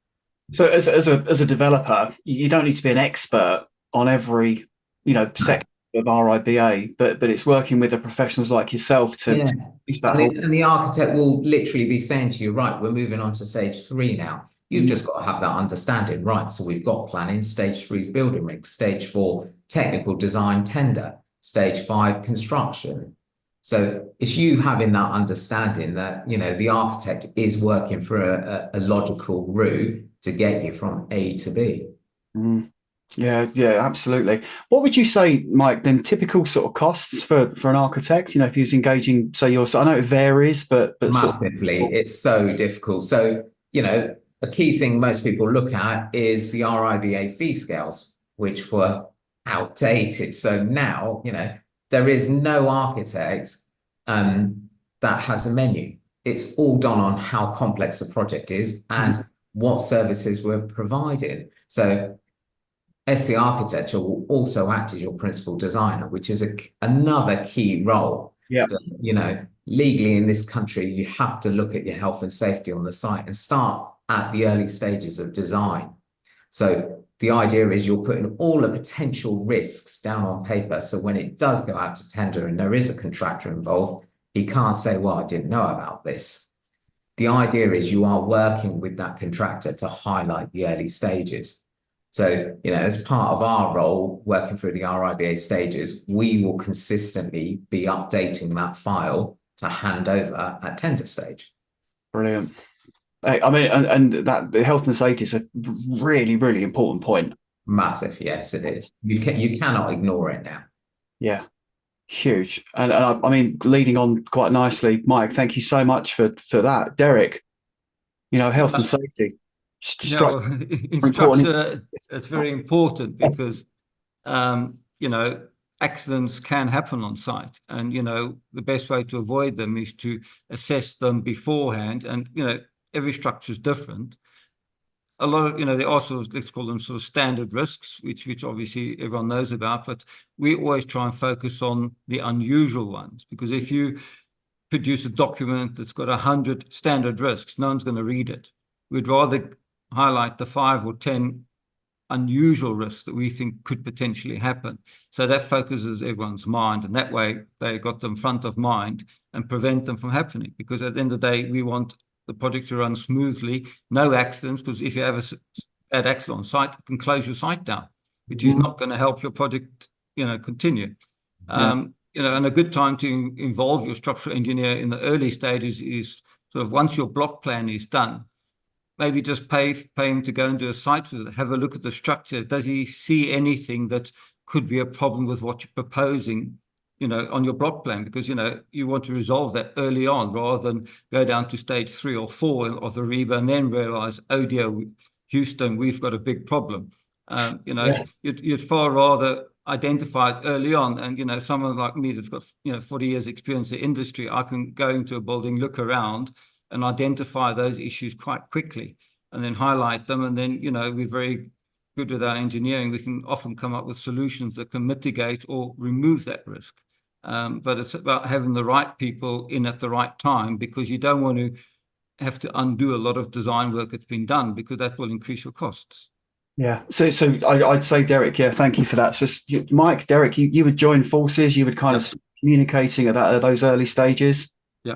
So as a developer, you don't need to be an expert on every, sector of RIBA, but it's working with the professionals like yourself to and the architect will literally be saying to you, right, we're moving on to stage 3 now. You've just got to have that understanding, right? So we've got planning, stage 3 is building regs, stage 4 technical design tender, stage 5 construction. So it's you having that understanding that the architect is working for a logical route to get you from A to B. Yeah, absolutely. What would you say, Mike, then typical sort of costs for an architect, if he was engaging, say, I know it varies, but massively, it's so difficult. So, a key thing most people look at is the RIBA fee scales, which were outdated. So now, there is no architect that has a menu. It's all done on how complex the project is and what services we're providing. So SC Architecture will also act as your principal designer, which is another key role. Yeah. Legally in this country, you have to look at your health and safety on the site and start at the early stages of design. So the idea is you're putting all the potential risks down on paper. So when it does go out to tender and there is a contractor involved, he can't say, well, I didn't know about this. The idea is you are working with that contractor to highlight the early stages. So, as part of our role, working through the RIBA stages, we will consistently be updating that file to hand over at tender stage. Brilliant. I mean, and that the health and safety is a really, really important point. Massive, yes, it is. You cannot ignore it now. Yeah, huge. And I mean, leading on quite nicely, Mike. Thank you so much for that, Derek. Health and safety. In structure, it's very important because accidents can happen on site, and the best way to avoid them is to assess them beforehand. And every structure is different. A lot of there are sort of, let's call them sort of standard risks, which obviously everyone knows about, but we always try and focus on the unusual ones, because if you produce a document that's got 100 standard risks, no one's going to read it. We'd rather highlight the 5 or 10 unusual risks that we think could potentially happen. So that focuses everyone's mind, and that way they got them front of mind and prevent them from happening. Because at the end of the day, we want the project to run smoothly, no accidents, because if you have a bad accident on site, you can close your site down, which is not going to help your project, continue. And a good time to involve your structural engineer in the early stages is sort of once your block plan is done, maybe just pay him to go and do a site visit, have a look at the structure. Does he see anything that could be a problem with what you're proposing, on your block plan? Because, you want to resolve that early on rather than go down to stage 3 or 4 of the RIBA and then realize, oh dear, Houston, we've got a big problem. You'd far rather identify it early on. And, someone like me that's got, 40 years experience in the industry, I can go into a building, look around, and identify those issues quite quickly and then highlight them. And then, we're very good with our engineering. We can often come up with solutions that can mitigate or remove that risk. But it's about having the right people in at the right time, because you don't want to have to undo a lot of design work that's been done, because that will increase your costs. Yeah. So I'd say, Derek, thank you for that. So Mike, Derek, you would join forces, you would kind of communicating at those early stages. Yeah.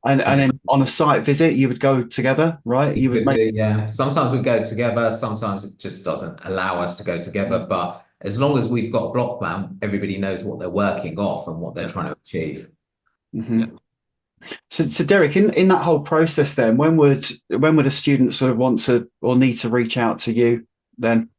And then on a site visit, you would go together, right? You would Sometimes we go together. Sometimes it just doesn't allow us to go together. But as long as we've got a block plan, everybody knows what they're working off and what they're trying to achieve. Yeah. So Derek, in that whole process, then when would a student sort of want to or need to reach out to you then?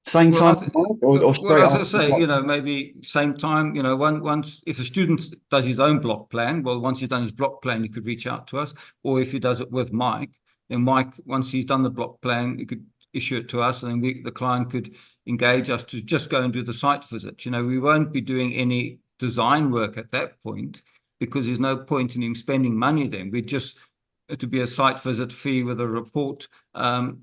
Same time, or straight after? As I say, maybe same time. Once if a student does his own block plan, well, once he's done his block plan, he could reach out to us. Or if he does it with Mike, then Mike, once he's done the block plan, he could issue it to us, and then the client could engage us to just go and do the site visit. We won't be doing any design work at that point, because there's no point in him spending money then. We just to be a site visit fee with a report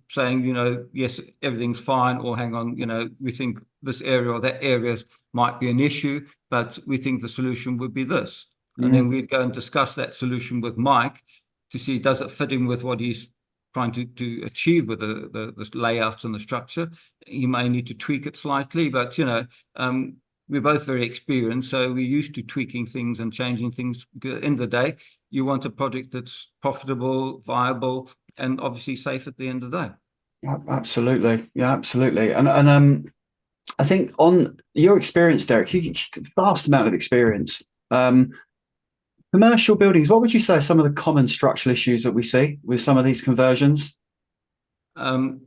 saying, yes, everything's fine, or hang on, we think this area or that area might be an issue, but we think the solution would be this. And then we'd go and discuss that solution with Mike to see, does it fit in with what he's trying to achieve with the layouts and the structure. He may need to tweak it slightly, but, we're both very experienced, so we're used to tweaking things and changing things. Because at the end of the day, you want a project that's profitable, viable, and obviously safe at the end of the day. Absolutely. Yeah, absolutely. And I think on your experience, Derek, vast amount of experience. Commercial buildings, what would you say are some of the common structural issues that we see with some of these conversions? One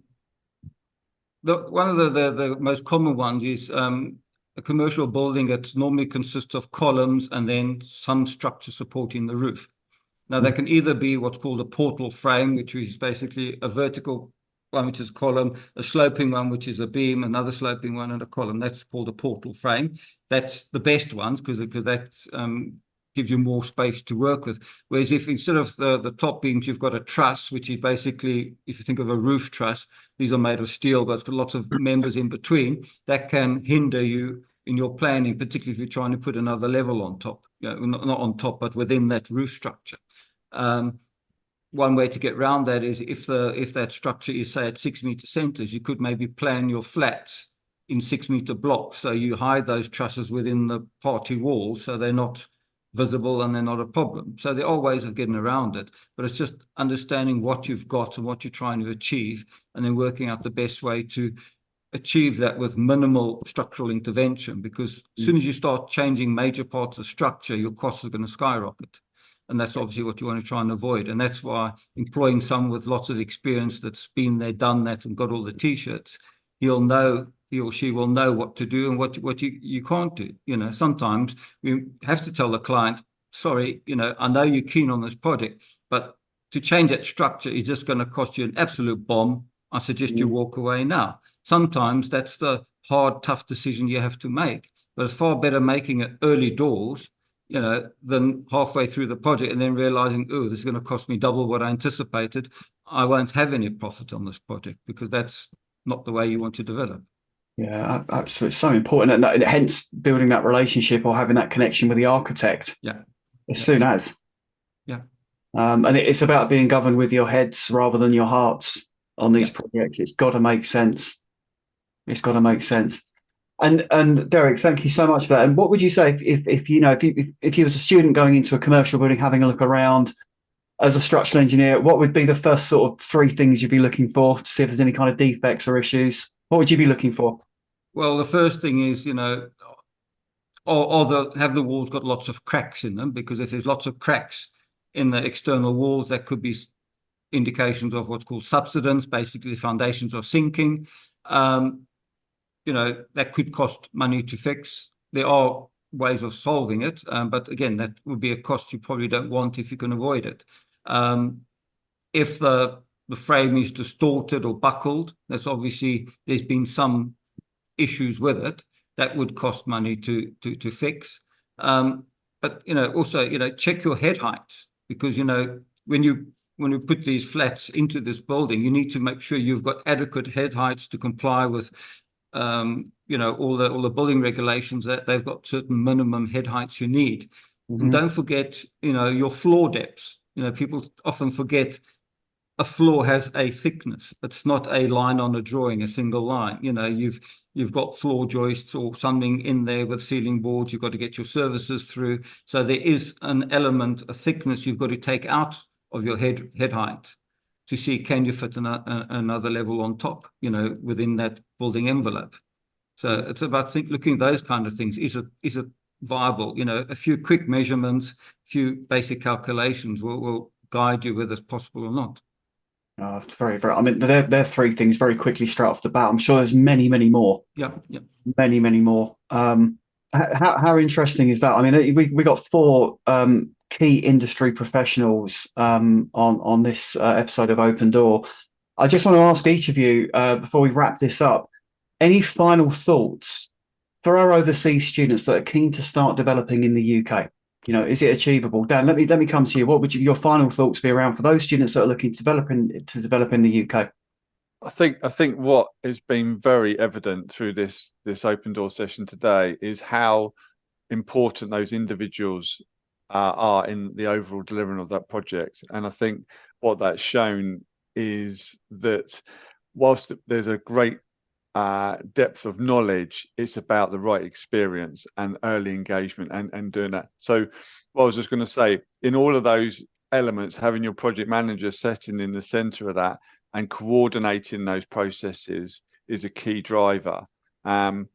of the most common ones is a commercial building that normally consists of columns and then some structure supporting the roof. Now, that can either be what's called a portal frame, which is basically a vertical one, which is a column, a sloping one, which is a beam, another sloping one, and a column. That's called a portal frame. That's the best ones because that gives you more space to work with. Whereas if instead of the top beams, you've got a truss, which is basically, if you think of a roof truss, these are made of steel, but it's got lots of members in between, that can hinder you in your planning, particularly if you're trying to put another level on top, not on top, but within that roof structure. one way to get around that is if that structure is, say, at 6-meter centers, you could maybe plan your flats in 6-meter blocks. So you hide those trusses within the party wall so they're not visible and they're not a problem. So there are ways of getting around it, but it's just understanding what you've got and what you're trying to achieve, and then working out the best way to achieve that with minimal structural intervention, because as soon as you start changing major parts of structure, your costs are going to skyrocket. And that's obviously what you want to try and avoid. And that's why employing someone with lots of experience that's been there, done that, and got all the T-shirts, he or she will know what to do and what you can't do. Sometimes we have to tell the client, sorry, I know you're keen on this project, but to change that structure is just going to cost you an absolute bomb. I suggest you walk away now. Sometimes that's the hard, tough decision you have to make, but it's far better making it early doors, than halfway through the project and then realizing, oh, this is going to cost me double what I anticipated. I won't have any profit on this project, because that's not the way you want to develop. Yeah, absolutely. So important. And hence building that relationship or having that connection with the architect. Yeah. Soon as. Yeah. And it's about being governed with your heads rather than your hearts on these projects. It's got to make sense. It's got to make sense. And Derek, thank you so much for that. And what would you say if you was a student going into a commercial building, having a look around as a structural engineer, what would be the first sort of 3 things you'd be looking for to see if there's any kind of defects or issues? What would you be looking for? Well, the first thing is, have the walls got lots of cracks in them? Because if there's lots of cracks in the external walls, that could be indications of what's called subsidence. Basically, the foundations are sinking. That could cost money to fix. There are ways of solving it, but again, that would be a cost you probably don't want if you can avoid it. If the frame is distorted or buckled, that's obviously, there's been some issues with it that would cost money to fix. But also check your head heights, because when you put these flats into this building, you need to make sure you've got adequate head heights to comply with all the building regulations, that they've got certain minimum head heights you need. And don't forget your floor depths. People often forget a floor has a thickness. It's not a line on a drawing, a single line. You've got floor joists or something in there with ceiling boards. You've got to get your services through. So there is an element, a thickness you've got to take out of your head height to see, can you fit another level on top, within that building envelope. So it's about looking at those kind of things. Is it viable? A few quick measurements, a few basic calculations will guide you whether it's possible or not. Oh, very, very. I mean, they're 3 things very quickly straight off the bat. I'm sure there's many, many more. Yeah. Many, many more. How interesting is that? I mean, we got 4 key industry professionals on this episode of Open Door. I just want to ask each of you before we wrap this up, any final thoughts for our overseas students that are keen to start developing in the UK? Is it achievable? Dan, let me come to you. What would your final thoughts be around for those students that are looking to develop in the UK? I think what has been very evident through this Open Door session today is how important those individuals are in the overall delivering of that project. And I think what that's shown is that whilst there's a great depth of knowledge, it's about the right experience and early engagement and doing that. So what I was just going to say, in all of those elements, having your project manager setting in the center of that and coordinating those processes is a key driver. And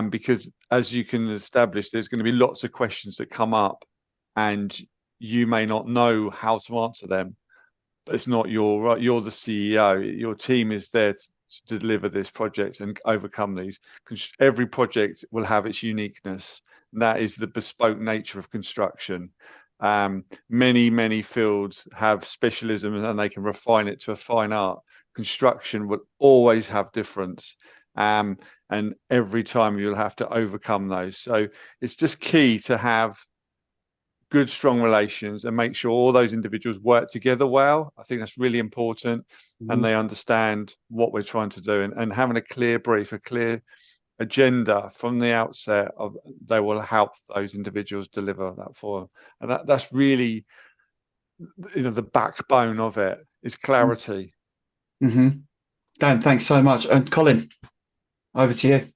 because, as you can establish, there's going to be lots of questions that come up and you may not know how to answer them, but it's not you're the CEO. Your team is there to deliver this project and overcome these. Every project will have its uniqueness. And that is the bespoke nature of construction. Many fields have specialisms and they can refine it to a fine art. Construction will always have difference. And every time you'll have to overcome those. So it's just key to have good, strong relations and make sure all those individuals work together well. I think that's really important. And they understand what we're trying to do, and having a clear brief, a clear agenda from the outset they will help those individuals deliver that for them. And that's really the backbone of it is clarity. Mm-hmm. Dan, thanks so much. And Colin, over to you.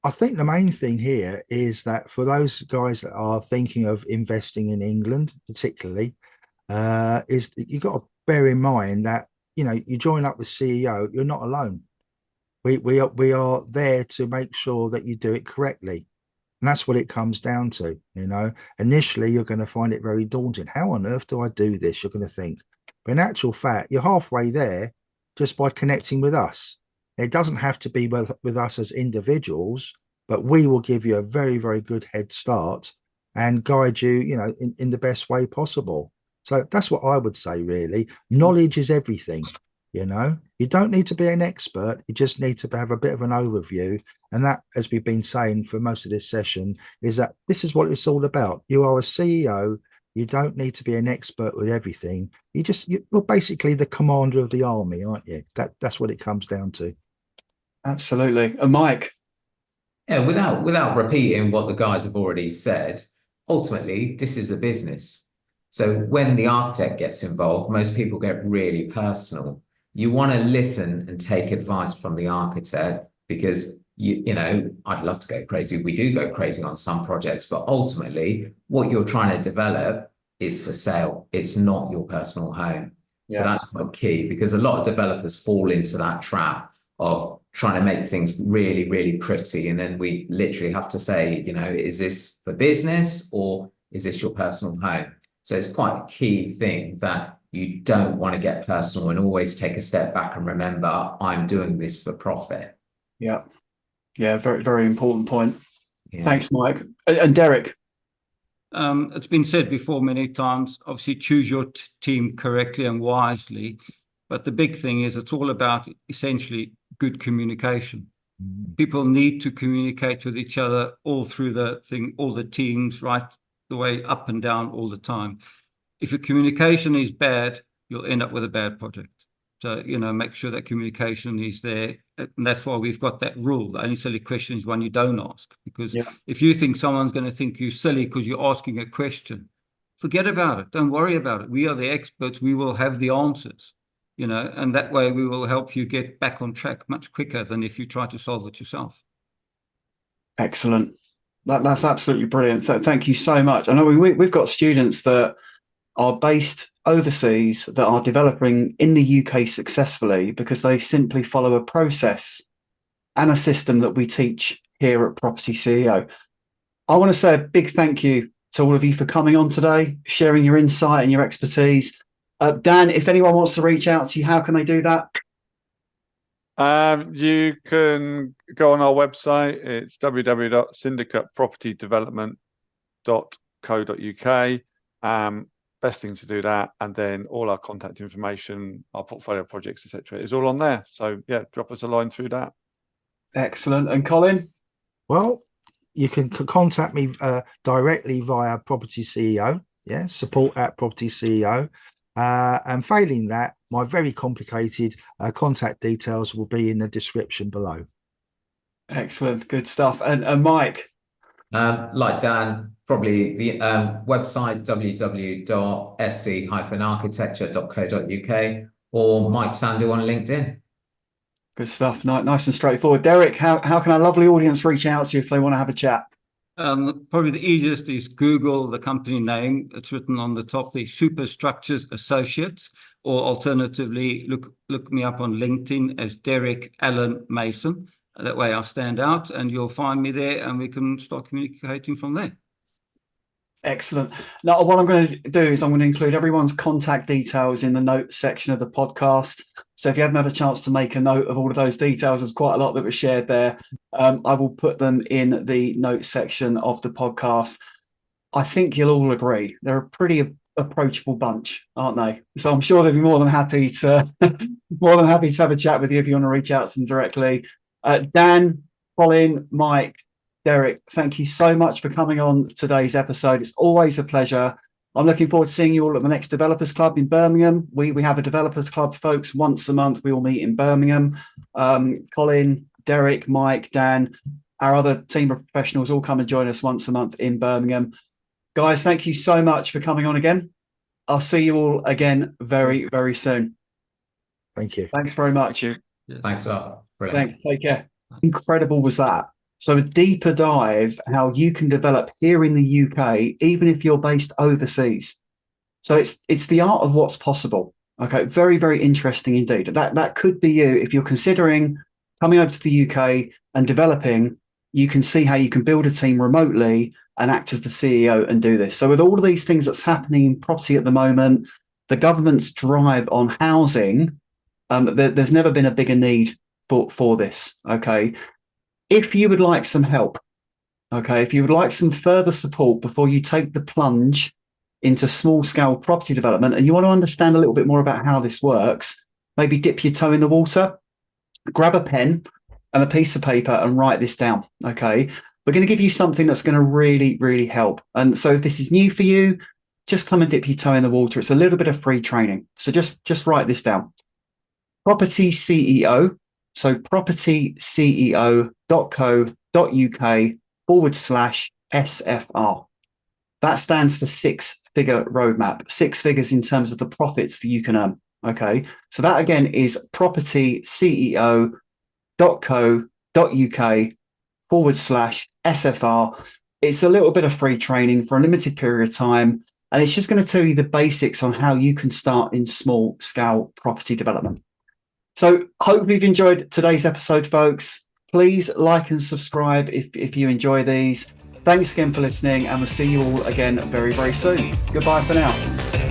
I think the main thing here is that for those guys that are thinking of investing in England, particularly, is you've got to bear in mind that you join up with CEO, you're not alone. We are there to make sure that you do it correctly. And that's what it comes down to. Initially, you're going to find it very daunting. How on earth do I do this? You're going to think. But in actual fact, you're halfway there just by connecting with us. It doesn't have to be with us as individuals, but we will give you a very, very good head start and guide you, in the best way possible. So that's what I would say, really. Knowledge is everything. You don't need to be an expert. You just need to have a bit of an overview. And that, as we've been saying for most of this session, is that this is what it's all about. You are a CEO. You don't need to be an expert with everything. You're basically the commander of the army, aren't you? That's what it comes down to. Absolutely. And Mike? Yeah, without repeating what the guys have already said, ultimately, this is a business. So when the architect gets involved, most people get really personal. You want to listen and take advice from the architect because, I'd love to go crazy. We do go crazy on some projects, but ultimately what you're trying to develop is for sale. It's not your personal home. Yeah. So that's quite key because a lot of developers fall into that trap of trying to make things really, really pretty. And then we literally have to say, is this for business or is this your personal home? So it's quite a key thing that you don't want to get personal and always take a step back and remember, I'm doing this for profit. Yeah. Yeah. Very, very important point. Yeah. Thanks, Mike. And Derek? It's been said before many times, obviously choose your team correctly and wisely. But the big thing is it's all about essentially good communication. People need to communicate with each other all through the thing, all the teams, right the way up and down all the time. If your communication is bad, you'll end up with a bad project. So, make sure that communication is there. And that's why we've got that rule. The only silly question is one you don't ask. Because if you think someone's going to think you're silly because you're asking a question, forget about it. Don't worry about it. We are the experts. We will have the answers. And that way we will help you get back on track much quicker than if you try to solve it yourself. Excellent. That's absolutely brilliant. Thank you so much. I know we've got students that are based overseas that are developing in the UK successfully because they simply follow a process and a system that we teach here at Property CEO. I want to say a big thank you to all of you for coming on today, sharing your insight and your expertise. Dan, if anyone wants to reach out to you, how can they do that? You can go on our website. It's www.syndicatepropertydevelopment.co.uk. Best thing to do that. And then all our contact information, our portfolio projects, etc., is all on there. So yeah, drop us a line through that. Excellent. And Colin? Well, you can contact me directly via Property CEO. Yeah, support at Property CEO. And failing that, my very complicated contact details will be in the description below. Excellent. Good stuff. And Mike? Like Dan, probably the website www.sc-architecture.co.uk or Mike Sandhu on LinkedIn. Good stuff. Nice and straightforward. Derek, how can our lovely audience reach out to you if they want to have a chat? Probably the easiest is Google the company name. It's written on the top, the Superstructures Associates, or alternatively, look me up on LinkedIn as Derek Allen Mason. That way I'll stand out and you'll find me there and we can start communicating from there. Excellent. Now, what I'm going to do is I'm going to include everyone's contact details in the notes section of the podcast. So if you haven't had a chance to make a note of all of those details, there's quite a lot that was shared there. I will put them in the notes section of the podcast. I think you'll all agree they're a pretty approachable bunch, aren't they? So I'm sure they'll be more than happy to have a chat with you if you want to reach out to them directly. Dan, Colin, Mike, Derek, thank you so much for coming on today's episode. It's always a pleasure. I'm looking forward to seeing you all at the next Developers Club in Birmingham. We have a Developers Club, folks, once a month. We all meet in Birmingham. Colin, Derek, Mike, Dan, our other team of professionals all come and join us once a month in Birmingham. Guys, thank you so much for coming on again. I'll see you all again very, very soon. Thank you. Thanks very much. Yes. Thanks a lot. Brilliant. Thanks. Take care. Incredible was that. So a deeper dive how you can develop here in the UK, even if you're based overseas. So it's the art of what's possible. Okay, very, very interesting indeed. That could be you if you're considering coming over to the UK and developing. You can see how you can build a team remotely and act as the CEO and do this. So with all of these things that's happening in property at the moment, the government's drive on housing, there's never been a bigger need for this. Okay, if you would like some help, okay, if you would like some further support before you take the plunge into small scale property development, and you want to understand a little bit more about how this works, maybe dip your toe in the water, grab a pen and a piece of paper and write this down. Okay, we're going to give you something that's going to really, really help. And so if this is new for you, just come and dip your toe in the water. It's a little bit of free training. So just write this down. Property CEO. So propertyceo.co.uk/SFR. That stands for 6-figure roadmap, 6 figures in terms of the profits that you can earn. Okay. So that again is propertyceo.co.uk/SFR. It's a little bit of free training for a limited period of time. And it's just going to tell you the basics on how you can start in small scale property development. So hopefully you've enjoyed today's episode, folks. Please like and subscribe if you enjoy these. Thanks again for listening, and we'll see you all again very, very soon. Goodbye for now.